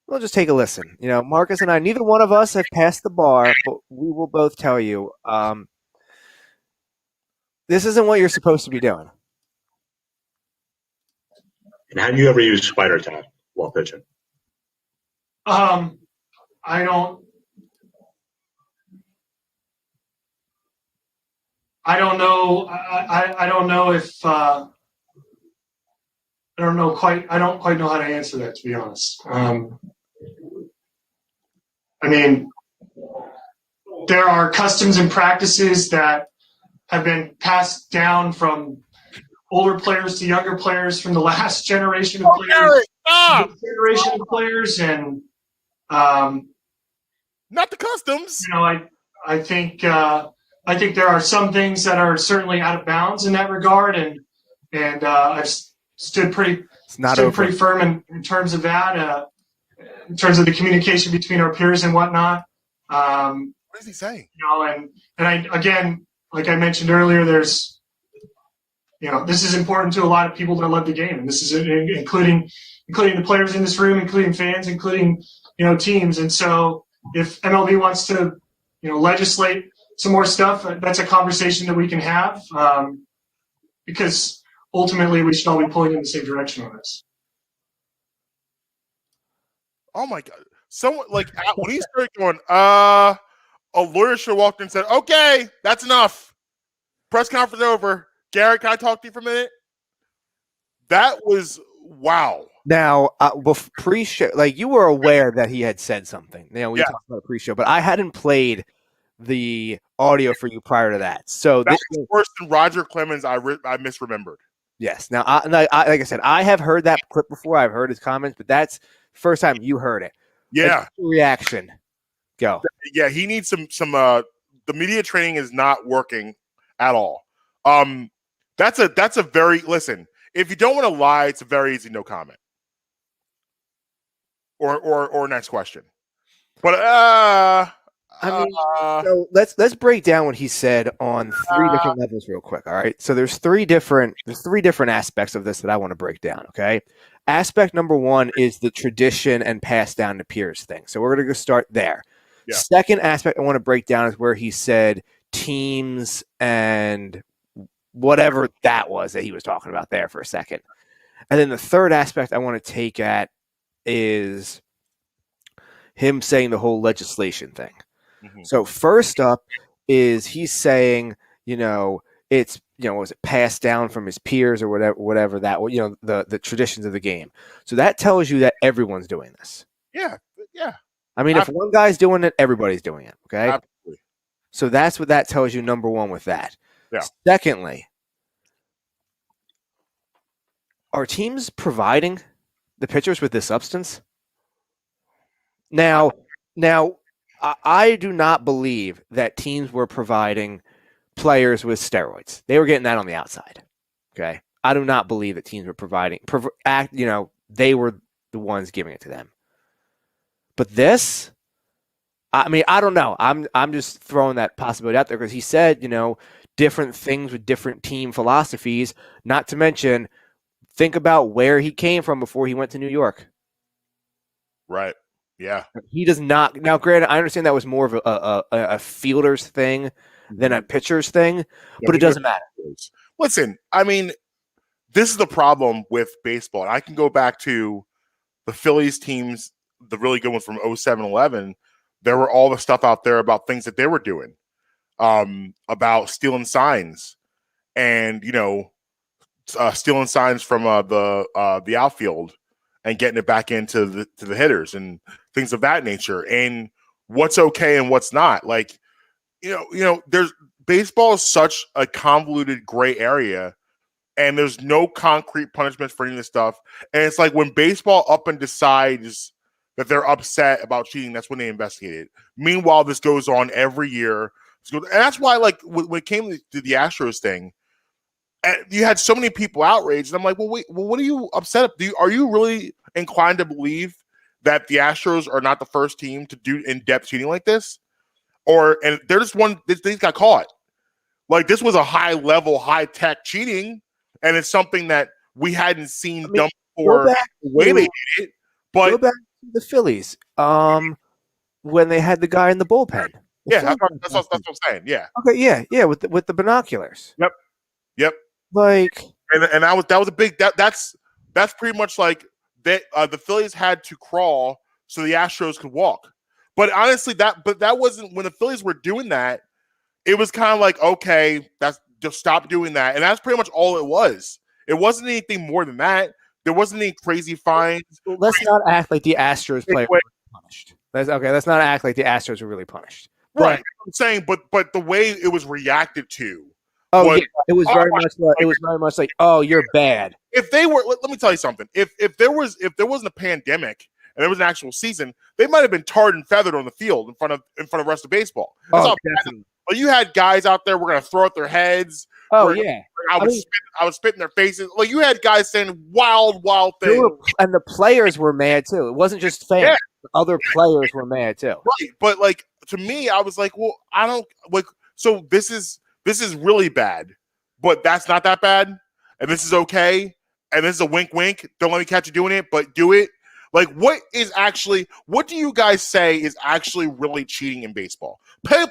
we'll just take a listen. Marcus and I, neither one of us have passed the bar, but we will both tell you, this isn't what you're supposed to be doing. And have you ever used spider tack while pitching? I don't know. I don't know if I don't quite know how to answer that, to be honest. I mean, there are customs and practices that have been passed down from older players to younger players, from the last generation of players, generation of players, and not the customs. I think there are some things that are certainly out of bounds in that regard, and I've stood pretty firm in terms of that, in terms of the communication between our peers and whatnot. What is he saying? And I, again, like I mentioned earlier, there's, this is important to a lot of people that love the game, and this is including the players in this room, including fans, including teams. And so if MLB wants to legislate some more stuff, that's a conversation that we can have. because ultimately we should all be pulling in the same direction on this. Oh my God. Someone when he started going, a lawyer should have walked in and said, okay, that's enough. Press conference over. Garrett, can I talk to you for a minute? That was wow. Now, pre-show, you were aware that he had said something. We talked about pre-show, but I hadn't played the audio for you prior to that. So that was worse than Roger Clemens. I misremembered. Yes. Now, like I said, I have heard that clip before. I've heard his comments, but that's the first time you heard it. Yeah. Reaction. Go. Yeah, he needs some. The media training is not working at all. That's a very listen. If you don't want to lie, it's a very easy no comment. Or next question. But so let's break down what he said on three different levels real quick. All right. So there's three different aspects of this that I want to break down. Okay. Aspect number one is the tradition and pass down to peers thing. So we're going to go start there. Yeah. Second aspect I want to break down is where he said teams and whatever that was that he was talking about there for a second. And then the third aspect I want to take at is him saying the whole legislation thing. Mm-hmm. So first up is he's saying, it's, was it passed down from his peers or whatever that, the traditions of the game. So that tells you that everyone's doing this. Yeah. Yeah. I mean, if one guy's doing it, everybody's doing it. Okay. Absolutely. So that's what that tells you. Number one with that. Yeah. Secondly, are teams providing the pitchers with this substance? Now, I do not believe that teams were providing players with steroids. They were getting that on the outside. Okay. I do not believe that teams were providing, they were the ones giving it to them. But this, I mean, I don't know. I'm just throwing that possibility out there because he said, different things with different team philosophies, not to mention, think about where he came from before he went to New York. Right. Yeah. He does not. Now, granted, I understand that was more of a fielder's thing than a pitcher's thing, but it doesn't matter. Listen, I mean, this is the problem with baseball. And I can go back to the Phillies teams, the really good ones from 07-11. There were all the stuff out there about things that they were doing, about stealing signs and, stealing signs from the outfield and getting it back into the hitters and things of that nature, and what's okay and what's not. Like, there's baseball is such a convoluted gray area, and there's no concrete punishments for any of this stuff. And it's like when baseball up and decides that they're upset about cheating, that's when they investigate it. Meanwhile, this goes on every year. And that's why, like, when it came to the Astros thing, you had so many people outraged. And I'm like, well, wait, what are you upset about? Are you really inclined to believe that the Astros are not the first team to do in-depth cheating like this? And they're just they got caught. Like, this was a high-level, high-tech cheating, and it's something that we hadn't seen done before. The way they did it. But go back to the Phillies when they had the guy in the bullpen. That's what I'm saying. Yeah. Okay. Yeah. With the binoculars. Yep. Like, and that was a big that's pretty much like that. The Phillies had to crawl so the Astros could walk. But honestly, that wasn't when the Phillies were doing that. It was kind of like, okay, that's just stop doing that, and that's pretty much all it was. It wasn't anything more than that. There wasn't any crazy fines. Let's not act like the Astros players were punished. Let's not act like the Astros were really punished. Right. I'm saying, but the way it was reacted to. Oh, yeah. It was very much like, oh, you're bad. If they were, let me tell you something. If there wasn't a pandemic and there was an actual season, they might have been tarred and feathered on the field in front of the rest of baseball. Definitely. But you had guys out there were going to throw at their heads. Oh, yeah. I would spit in their faces. Like, you had guys saying wild things. And the players were mad, too. It wasn't just fans. Yeah. Other players were mad, too. Right. But, like, to me, I was like, well, I don't – like, so this is really bad, but that's not that bad, and this is okay, and this is a wink. Don't let me catch you doing it, but do it. Like, what do you guys say is actually really cheating in baseball?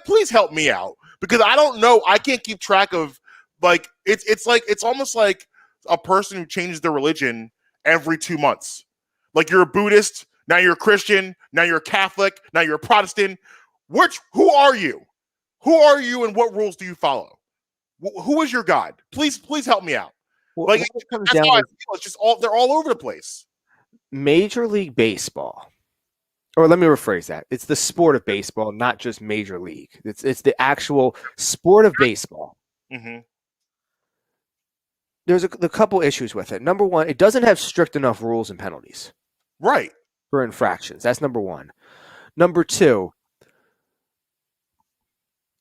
Please help me out, because I don't know. I can't keep track of Like it's almost like a person who changes their religion every 2 months. Like you're a Buddhist, now you're a Christian, now you're a Catholic, now you're a Protestant. Who are you? Who are you and what rules do you follow? Who is your God? Please help me out. Well, Like what it comes that's down how I to feel. It's just they're all over the place. Major League Baseball, or let me rephrase that. It's the sport of baseball, not just Major League. It's the actual sport of baseball. Mm-hmm. There's a couple issues with it. Number one, it doesn't have strict enough rules and penalties. Right. For infractions. That's number one. Number two,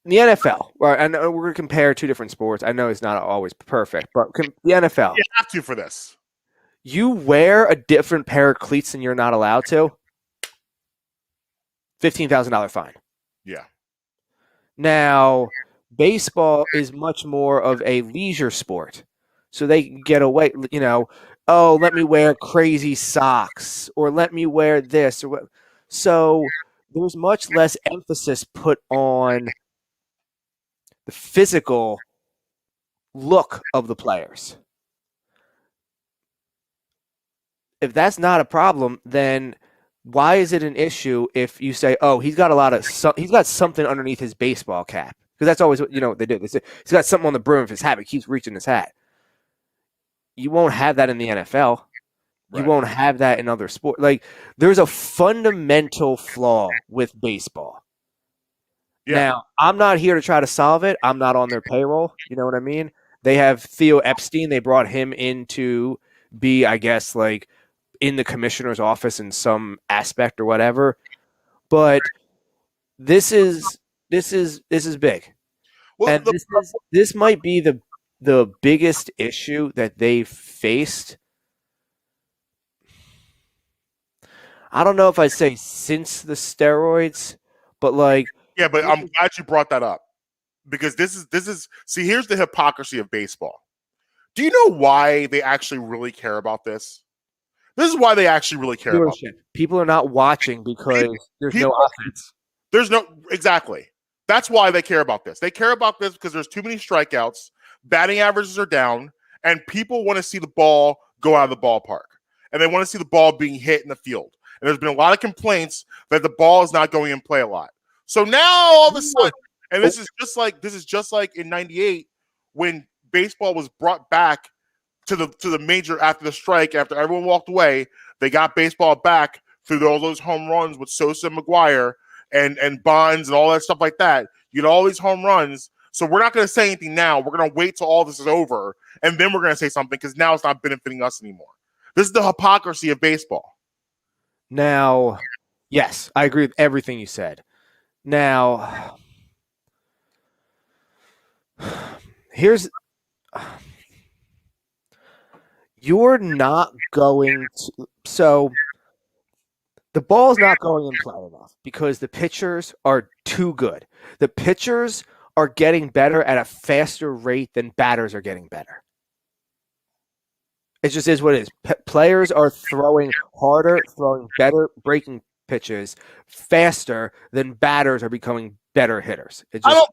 the NFL, right? I know we're going to compare two different sports. I know it's not always perfect, but the NFL. You have to for this. You wear a different pair of cleats than you're not allowed to, $15,000 fine. Yeah. Now, baseball is much more of a leisure sport. So they can get away, oh, let me wear crazy socks or let me wear this. So there's much less emphasis put on the physical look of the players. If that's not a problem, then why is it an issue if you say, oh, he's got something underneath his baseball cap? Because that's always what they do. He's got something on the brim of his hat. He keeps reaching his hat. You won't have that in the NFL. You won't have that in other sports. Like, there's a fundamental flaw with baseball. Yeah. Now, I'm not here to try to solve it. I'm not on their payroll. You know what I mean? They have Theo Epstein. They brought him in to be, I guess, like in the commissioner's office in some aspect or whatever. But this is big. Well, and this might be the biggest issue that they've faced. I don't know if I'd say since the steroids, but like. Yeah, but I'm glad you brought that up because this is see, here's the hypocrisy of baseball. Do you know why they actually really care about this? This is why they actually really care about it. People are not watching because there's no offense. Exactly. That's why they care about this. They care about this because there's too many strikeouts. Batting averages are down, and people want to see the ball go out of the ballpark. And they want to see the ball being hit in the field. And there's been a lot of complaints that the ball is not going in play a lot. So now all of a sudden, and this is just like in '98 when baseball was brought back to the major after the strike, after everyone walked away, they got baseball back through all those home runs with Sosa and McGuire and Bonds and all that stuff like that. You get all these home runs. So we're not going to say anything now. We're going to wait till all this is over, and then we're going to say something because now it's not benefiting us anymore. This is the hypocrisy of baseball. Now, yes, I agree with everything you said. Now, you're not going to, so the ball's not going in play enough because the pitchers are too good. The pitchers are getting better at a faster rate than batters are getting better. It just is what it is. Players are throwing harder, throwing better breaking pitches faster than batters are becoming better hitters. I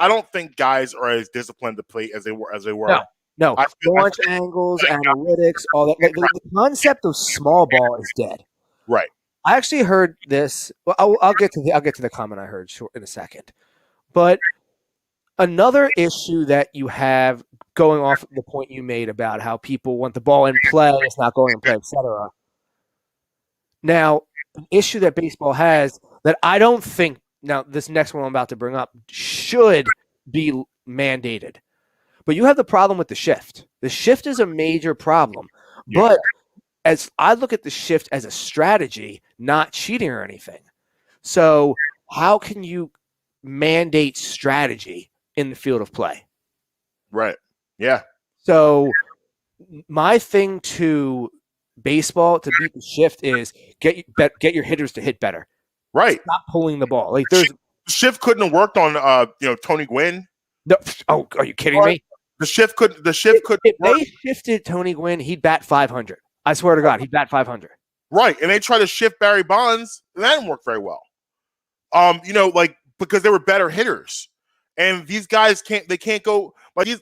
don't think guys are as disciplined to play as they were. No. Launch angles, analytics, all that. The concept of small ball is dead. Right. I actually heard this. Well, I'll get to the comment I heard in a second. But another issue that you have going off the point you made about how people want the ball in play, it's not going in play, etc. Now, an issue that baseball has that I don't think, now this next one I'm about to bring up, should be mandated. But you have the problem with the shift. The shift is a major problem. Yeah. But as I look at the shift as a strategy, not cheating or anything. So how can you mandate strategy in the field of play? Right. Yeah. So my thing to baseball to beat the shift is get your hitters to hit better. Right. Stop pulling the ball. Like shift couldn't have worked on Tony Gwynn. No. Oh, are you kidding me? The shift could. If they shifted Tony Gwynn, he'd bat 500. I swear to God, he'd bat 500. Right, and they tried to shift Barry Bonds, and that didn't work very well. Because they were better hitters, And these guys can't go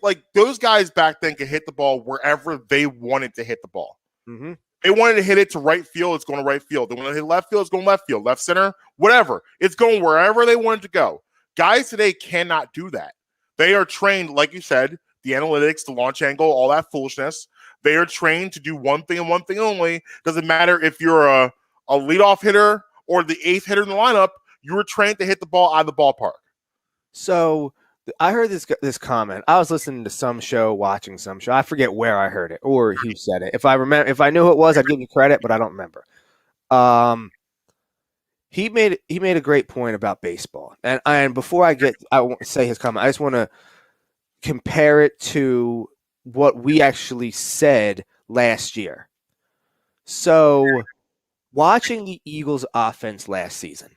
like those guys back then could hit the ball wherever they wanted to hit the ball. Mm-hmm. They wanted to hit it to right field, it's going to right field. They want to hit left field, it's going left field, left center, whatever. It's going wherever they want it to go. Guys today cannot do that. They are trained, like you said, the analytics, the launch angle, all that foolishness. They are trained to do one thing and one thing only. Doesn't matter if you're a leadoff hitter or the eighth hitter in the lineup, you were trained to hit the ball out of the ballpark. So I heard this comment. I was listening to some show, watching some show. I forget where I heard it or who said it. If I knew who it was, I'd give you credit, but I don't remember. He made a great point about baseball, and before I won't say his comment, I just want to compare it to what we actually said last year. So, watching the Eagles' offense last season,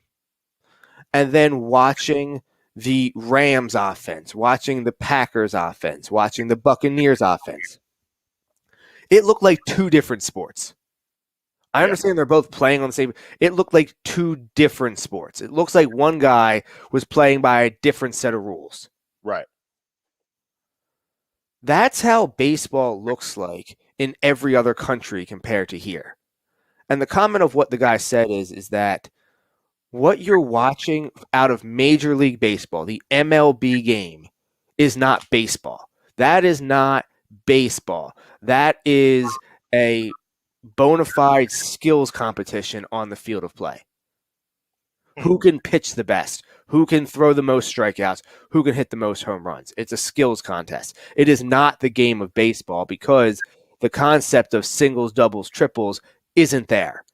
and then watching the Rams offense, watching the Packers offense, watching the Buccaneers offense, it looked like two different sports. I understand they're both playing on the same. It looked like two different sports. It looks like one guy was playing by a different set of rules. Right. That's how baseball looks like in every other country compared to here. And the comment of what the guy said is that what you're watching out of Major League Baseball, the MLB game, is not baseball. That is not baseball. That is a bona fide skills competition on the field of play. Who can pitch the best? Who can throw the most strikeouts? Who can hit the most home runs? It's a skills contest. It is not the game of baseball because the concept of singles, doubles, triples isn't there.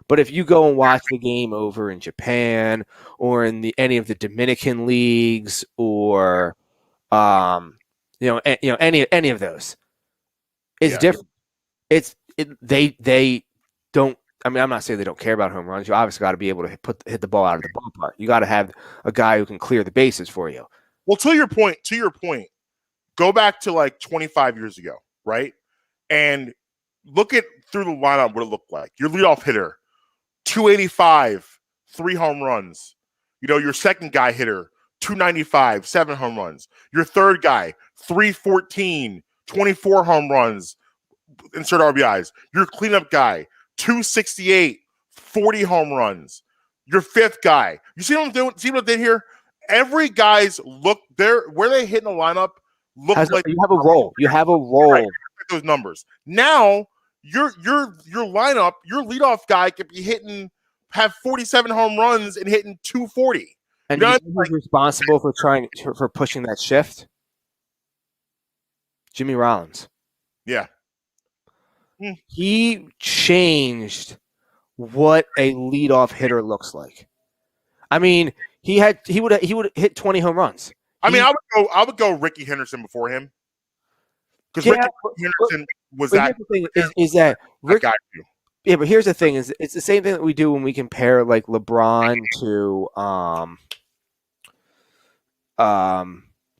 But if you go and watch the game over in Japan or in any of the Dominican leagues or any of those, it's different. They don't. I mean, I'm not saying they don't care about home runs. You obviously got to be able to hit the ball out of the ballpark. You got to have a guy who can clear the bases for you. Well, to your point, go back to like 25 years ago, right? And look at through the lineup what it looked like. Your leadoff hitter, 285, 3 home runs. Your second guy hitter, 295, 7 home runs. Your third guy, 314, 24 home runs, insert RBIs. Your cleanup guy, 268, 40 home runs. Your fifth guy. You see what I'm doing? See what I did here? Every guy's look there where they hit in the lineup looks like you have a role. You have a role. Right, those numbers. Now your lineup, your leadoff guy could be have 47 home runs and hitting 240. And who's responsible for pushing that shift? Jimmy Rollins. Yeah. He changed what a leadoff hitter looks like. I mean, he would hit 20 home runs. I would go Ricky Henderson before him. Because Ricky Henderson was that. The thing is that Rick, got you. Yeah, but here's the thing: is it's the same thing that we do when we compare like LeBron to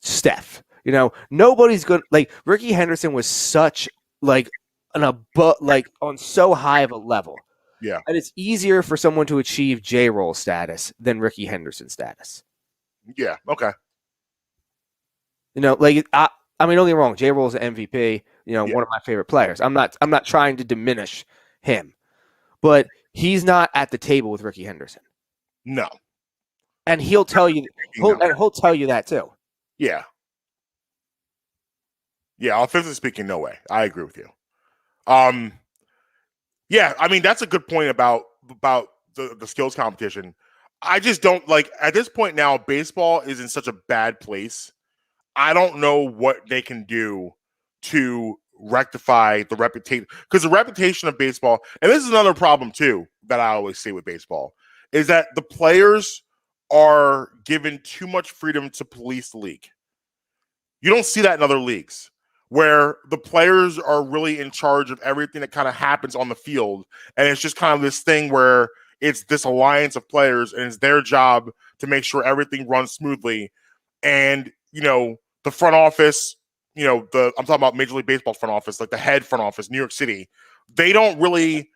Steph. Nobody's good. Like Ricky Henderson was such like on so high of a level. Yeah, and it's easier for someone to achieve J-roll status than Ricky Henderson status. Yeah. Okay. Don't get me wrong. J-roll's an MVP. One of my favorite players. I'm not trying to diminish him, but he's not at the table with Ricky Henderson. No. And he'll tell you. He'll tell you that too. Yeah. Yeah. Offensively speaking, no way. I agree with you. Yeah. I mean, that's a good point about the skills competition. I just don't at this point now. Baseball is in such a bad place. I don't know what they can do to rectify the reputation, because the reputation of baseball, and this is another problem too that I always see with baseball, is that the players are given too much freedom to police the league. You don't see that in other leagues where the players are really in charge of everything that kind of happens on the field, and it's just kind of this thing where it's this alliance of players and it's their job to make sure everything runs smoothly. And the front office, I'm talking about Major League Baseball front office, like the head front office, New York City, they don't really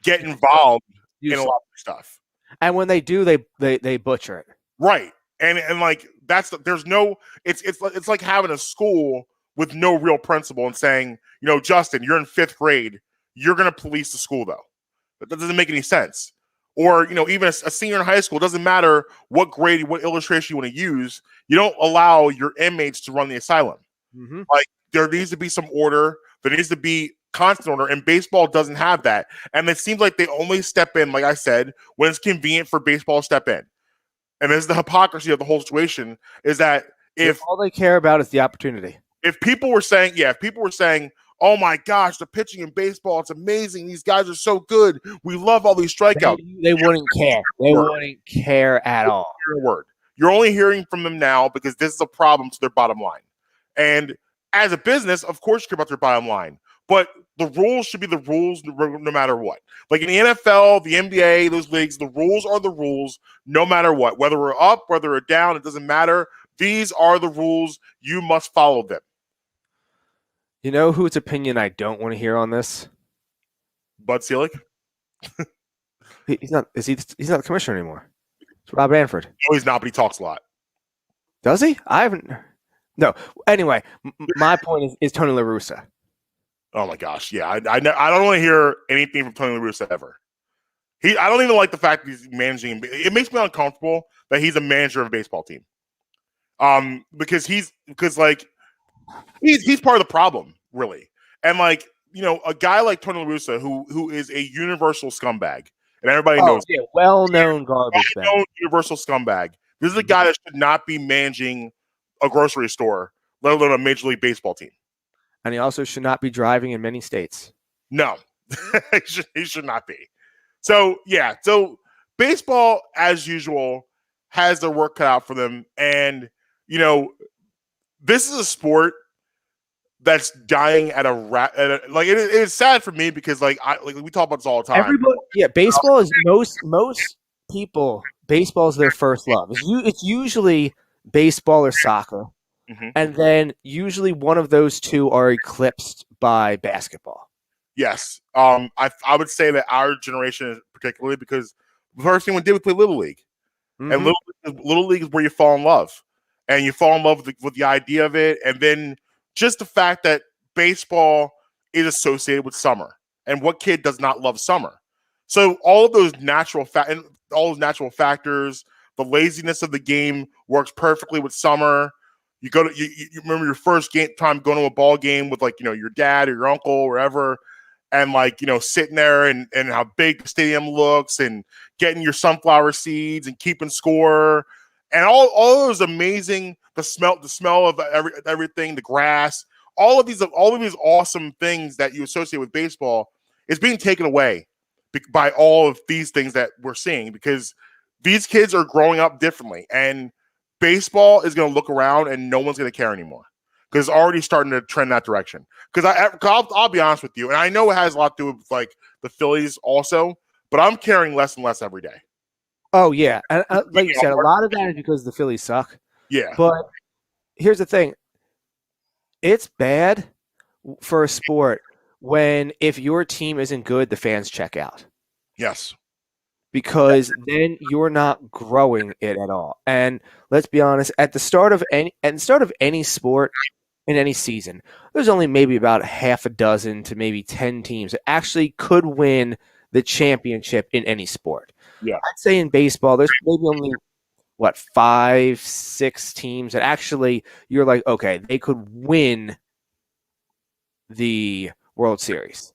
get involved in a lot of stuff. And when they do, they butcher it. Right. And like there's no it's like having a school with no real principal and saying, Justin, you're in 5th grade, you're going to police the school though. That doesn't make any sense. Or, even a senior in high school, it doesn't matter what grade, what illustration you want to use. You don't allow your inmates to run the asylum. Mm-hmm. Like, there needs to be some order. There needs to be constant order, and baseball doesn't have that. And it seems like they only step in, like I said, when it's convenient for baseball to step in. And there's the hypocrisy of the whole situation is that if all they care about is the opportunity. If people were saying, oh my gosh, the pitching in baseball, it's amazing. These guys are so good. We love all these strikeouts. They wouldn't care. They wouldn't care at all. You're only hearing from them now because this is a problem to their bottom line. And as a business, of course you care about their bottom line. But the rules should be the rules no matter what. Like in the NFL, the NBA, those leagues, the rules are the rules no matter what. Whether we're up, whether we're down, it doesn't matter. These are the rules. You must follow them. You know whose opinion I don't want to hear on this? Bud Selig? He's not the commissioner anymore. It's Rob Manfred. No, he's not, but he talks a lot. Does he? I haven't. No. Anyway, my point is Tony La Russa. Oh my gosh, yeah. I don't want to hear anything from Tony La Russa ever. I don't even like the fact that he's managing. It makes me uncomfortable that he's a manager of a baseball team. Because he's part of the problem, really. And like, a guy like Tony La Russa, who is a universal scumbag, and everybody knows, well-known garbage bag, universal scumbag. This is a guy that should not be managing a grocery store, let alone a Major League Baseball team. And he also should not be driving in many states. No, he should not be. So yeah, so baseball, as usual, has their work cut out for them, and this is a sport that's dying at like it is sad for me because like we talk about this all the time. Baseball is most people. Baseball is their first love. It's usually baseball or soccer, and then usually one of those two are eclipsed by basketball. Yes, I would say that our generation, particularly because the first thing we did was play Little League, and Little League is where you fall in love. And you fall in love with the idea of it. And then just the fact that baseball is associated with summer. And what kid does not love summer? So all of those natural factors, the laziness of the game works perfectly with summer. You remember your first time going to a ball game with your dad or your uncle or wherever. And sitting there and how big the stadium looks and getting your sunflower seeds and keeping score. And all those amazing, the smell of everything, the grass, all of these awesome things that you associate with baseball is being taken away by all of these things that we're seeing because these kids are growing up differently, and baseball is going to look around and no one's going to care anymore because it's already starting to trend that direction. Because I'll be honest with you, and I know it has a lot to do with like the Phillies also, but I'm caring less and less every day. Oh, yeah. And like you said, a lot of that is because the Phillies suck. Yeah. But here's the thing. It's bad for a sport when if your team isn't good, the fans check out. Yes. Because then you're not growing it at all. And let's be honest, at the start of any sport in any season, there's only maybe about half a dozen to maybe 10 teams that actually could win the championship in any sport. Yeah. I'd say in baseball, there's maybe only 5-6 teams that actually you're like, okay, they could win the World Series.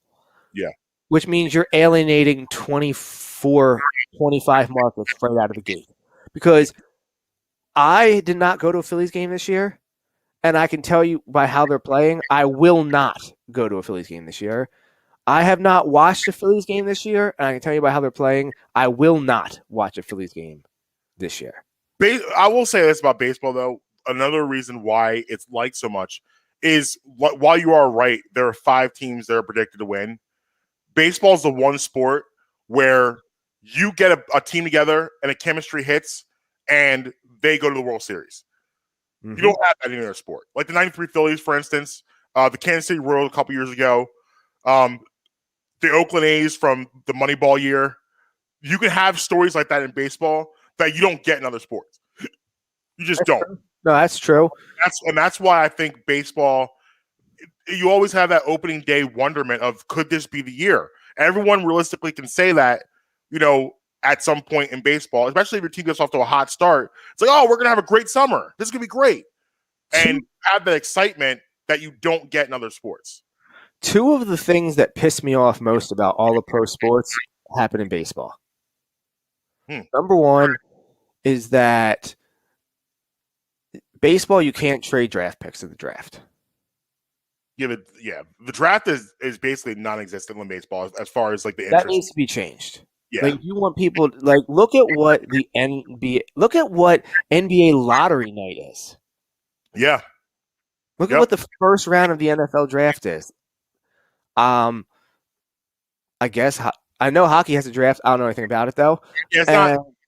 Yeah. Which means you're alienating 25 markets right out of the gate. Because I did not go to a Phillies game this year, and I can tell you by how they're playing, I will not go to a Phillies game this year. I have not watched a Phillies game this year, and I can tell you by how they're playing, I will not watch a Phillies game this year. I will say this about baseball, though. Another reason why it's liked so much is while you are right, there are 5 teams that are predicted to win. Baseball is the one sport where you get a team together and a chemistry hits and they go to the World Series. You don't have that in any other sport. Like the 93 Phillies, for instance, the Kansas City Royals a couple years ago, the Oakland A's from the Moneyball year. You can have stories like that in baseball that you don't get in other sports. You just don't. No, that's true. That's why I think baseball. You always have that opening day wonderment of could this be the year? Everyone realistically can say that, at some point in baseball, especially if your team gets off to a hot start. It's like, oh, we're gonna have a great summer. This is gonna be great, and have that excitement that you don't get in other sports. Two of the things that piss me off most about all the pro sports happen in baseball. Number one is that baseball, you can't trade draft picks in the draft. The draft is basically non-existent in baseball as far as like the interest. That needs to be changed. Yeah. Like you want people look at what the NBA lottery night is. Yeah. Look at what the first round of the NFL draft is. I guess I know hockey has a draft. I don't know anything about it though. Yeah, it's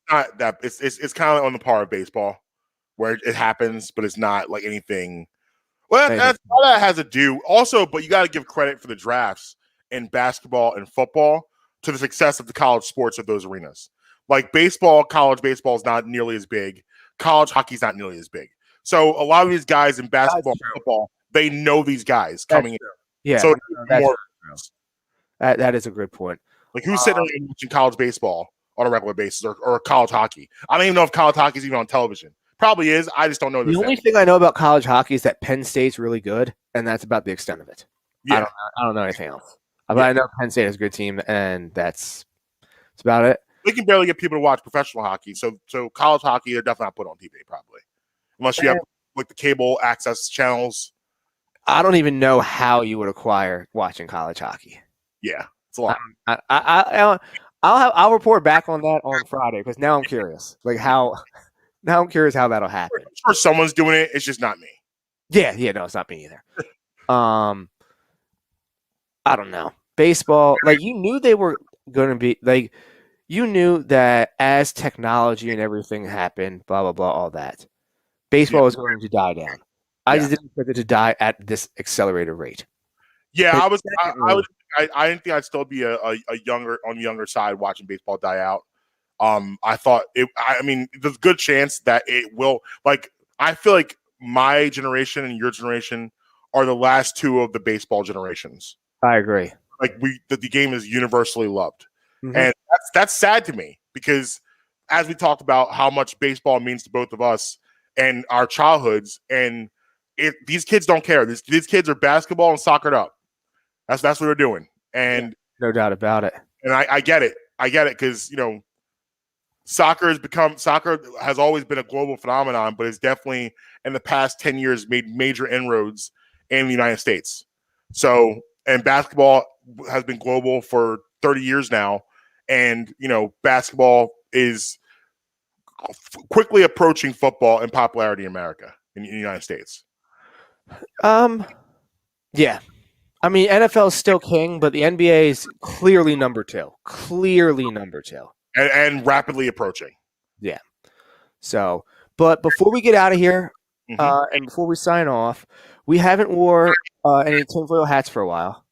not that. It's kind of on the par of baseball, where it happens, but it's not like anything. Well, that's all that has to do. Also, but you got to give credit for the drafts in basketball and football to the success of the college sports of those arenas. Like baseball, college baseball is not nearly as big. College hockey is not nearly as big. So a lot of these guys in basketball and football, they know these guys coming in. Yeah, so that is a good point. Like who's sitting there watching college baseball on a regular basis or college hockey? I don't even know if college hockey is even on television. Probably is. I just don't know. The only thing I know about college hockey is that Penn State's really good, and that's about the extent of it. Yeah. I don't know anything else. But I know Penn State has a good team, and that's about it. They can barely get people to watch professional hockey, so college hockey they're definitely not put on TV probably, unless you have like the cable access channels. I don't even know how you would acquire watching college hockey. Yeah, it's a lot. I'll report back on that on Friday because now I'm curious. Now I'm curious how that'll happen. I'm sure someone's doing it. It's just not me. Yeah, no, it's not me either. I don't know. Baseball, you knew they were going to be you knew that as technology and everything happened, blah blah blah, all that, baseball was going to die down. I just didn't expect it to die at this accelerated rate. Yeah, I didn't think I'd still be a younger side watching baseball die out. I thought there's a good chance that it will. I feel like my generation and your generation are the last two of the baseball generations. I agree. The game is universally loved, and that's sad to me because as we talked about how much baseball means to both of us and our childhoods, and these kids don't care. These kids are basketball and soccered up. That's what they're doing, and no doubt about it. And I get it. I get it because soccer has always been a global phenomenon, but it's definitely in the past 10 years made major inroads in the United States. So, and basketball has been global for 30 years now. And, basketball is quickly approaching football in popularity in America, in the United States. Yeah. I mean, NFL is still king, but the NBA is clearly number two. And rapidly approaching. Yeah. So, but before we get out of here, and before we sign off, we haven't wore any tinfoil hats for a while.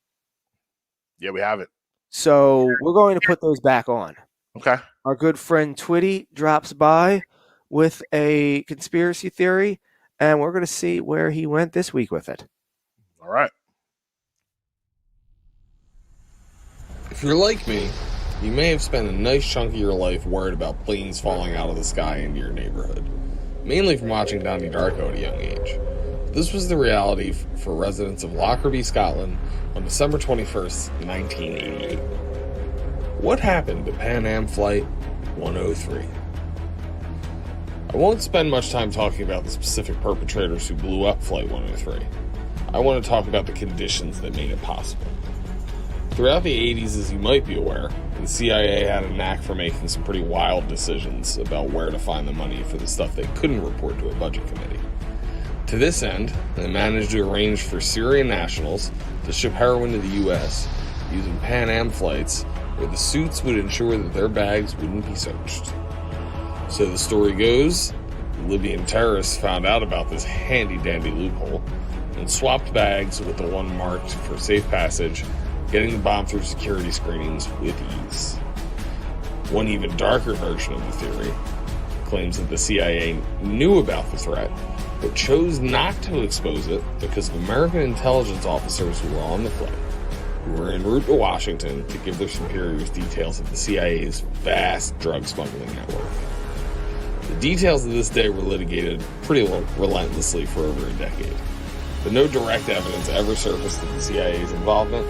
Yeah, we haven't. So we're going to put those back on. Okay. Our good friend Twitty drops by with a conspiracy theory, and we're going to see where he went this week with it. All right. If you're like me, you may have spent a nice chunk of your life worried about planes falling out of the sky into your neighborhood, mainly from watching Donnie Darko at a young age. This was the reality for residents of Lockerbie, Scotland on December 21st, 1988. What happened to Pan Am Flight 103? I won't spend much time talking about the specific perpetrators who blew up Flight 103. I want to talk about the conditions that made it possible. Throughout the 80s, as you might be aware, the CIA had a knack for making some pretty wild decisions about where to find the money for the stuff they couldn't report to a budget committee. To this end, they managed to arrange for Syrian nationals to ship heroin to the U.S. using Pan Am flights where the suits would ensure that their bags wouldn't be searched. So the story goes, the Libyan terrorists found out about this handy-dandy loophole and swapped bags with the one marked for safe passage, getting the bomb through security screenings with ease. One even darker version of the theory claims that the CIA knew about the threat, but chose not to expose it because of American intelligence officers who were on the flight, who were en route to Washington to give their superiors details of the CIA's vast drug smuggling network. The details of this day were litigated pretty relentlessly for over a decade, but no direct evidence ever surfaced of the CIA's involvement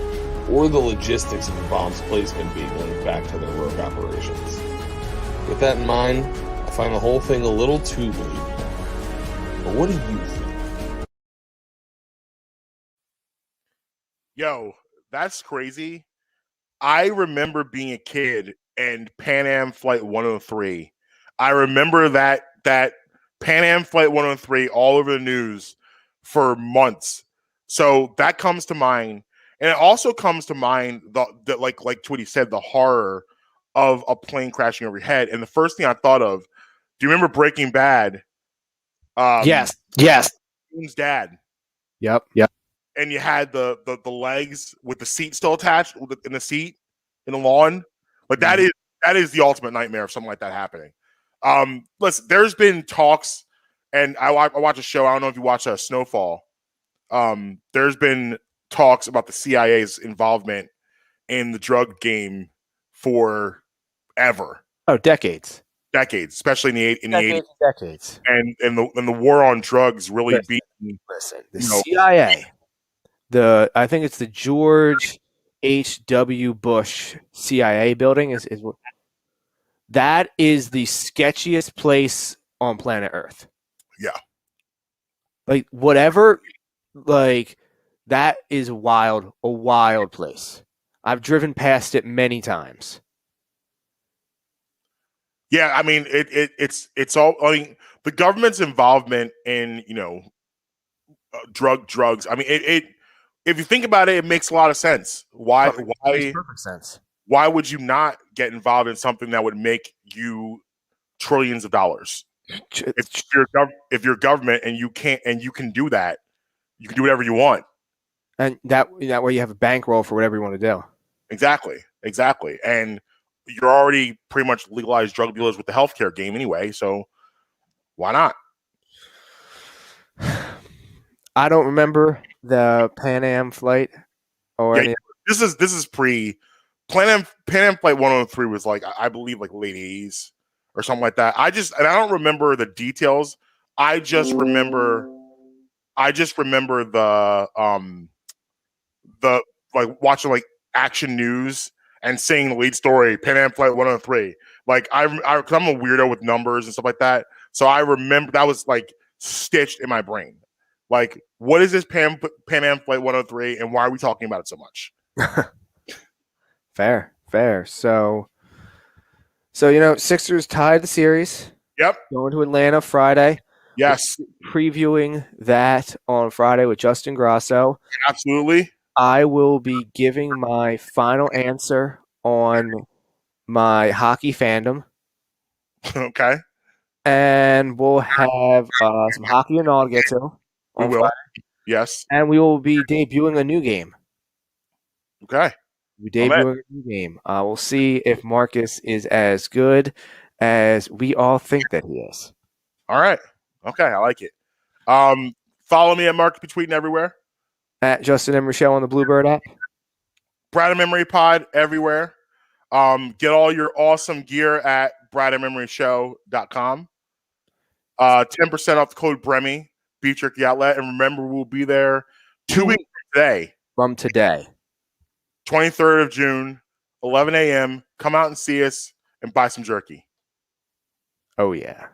or the logistics of the bomb's placement being linked back to their rogue operations. With that in mind, I find the whole thing a little too believable. But what do you think? Yo, that's crazy. I remember being a kid and Pan Am Flight 103. I remember that Pan Am Flight 103 all over the news for months. So that comes to mind. And it also comes to mind the like Twitty said, the horror of a plane crashing overhead. And the first thing I thought of, do you remember Breaking Bad? Yes. His dad. Yep. And you had the legs with the seat still attached in the seat in the lawn. Like that is the ultimate nightmare of something like that happening. Listen, there's been talks, and I watch a show. I don't know if you watch Snowfall. There's been talks about the CIA's involvement in the drug game for ever. Oh, decades, especially in the 80s. Decades. And the war on drugs really being. Listen, the CIA. I think it's the George H.W. Bush CIA building is that is the sketchiest place on planet Earth. Yeah. Like whatever, like that is a wild place. I've driven past it many times. Yeah, I mean it's all. I mean the government's involvement in drugs. I mean it. If you think about it, it makes a lot of sense. Why? Makes perfect sense. Why would you not get involved in something that would make you trillions of dollars? If you're government and you can do that, you can do whatever you want. And that way you have a bankroll for whatever you want to do. Exactly. And you're already pretty much legalized drug dealers with the healthcare game anyway, so why not? I don't remember the Pan Am flight or any. This is pre Pan Am Flight 103 was like I believe like late 80s or something like that. I don't remember the details. I just remember the like watching like Action News and seeing the lead story Pan Am Flight 103. Like cause I'm a weirdo with numbers and stuff like that. So I remember that was like stitched in my brain. Like, what is this Pan Am Flight 103 and why are we talking about it so much? Fair. So Sixers tied the series. Yep. Going to Atlanta Friday. Yes. Previewing that on Friday with Justin Grasso. Absolutely. I will be giving my final answer on my hockey fandom. Okay. And we'll have some hockey and all to get to. We will. Friday. Yes. And we will be debuting a new game. Okay. We're debuting a new game. We'll see if Marcus is as good as we all think that he is. All right. Okay. I like it. Follow me at Marcus Be Tweeting everywhere. At Justin and Michelle on the Bluebird app. Brad and Memory Pod everywhere. Get all your awesome gear at bradandmemoryshow.com. 10% off the code Bremy. Beef Jerky Outlet. And remember, we'll be there 2 weeks from today. 23rd of June, 11 a.m. Come out and see us and buy some jerky. Oh, yeah.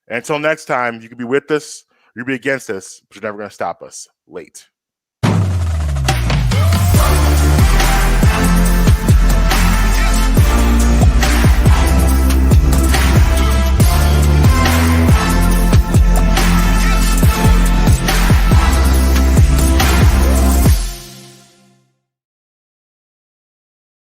And until next time, you can be with us, you can be against us, but you're never going to stop us. Late.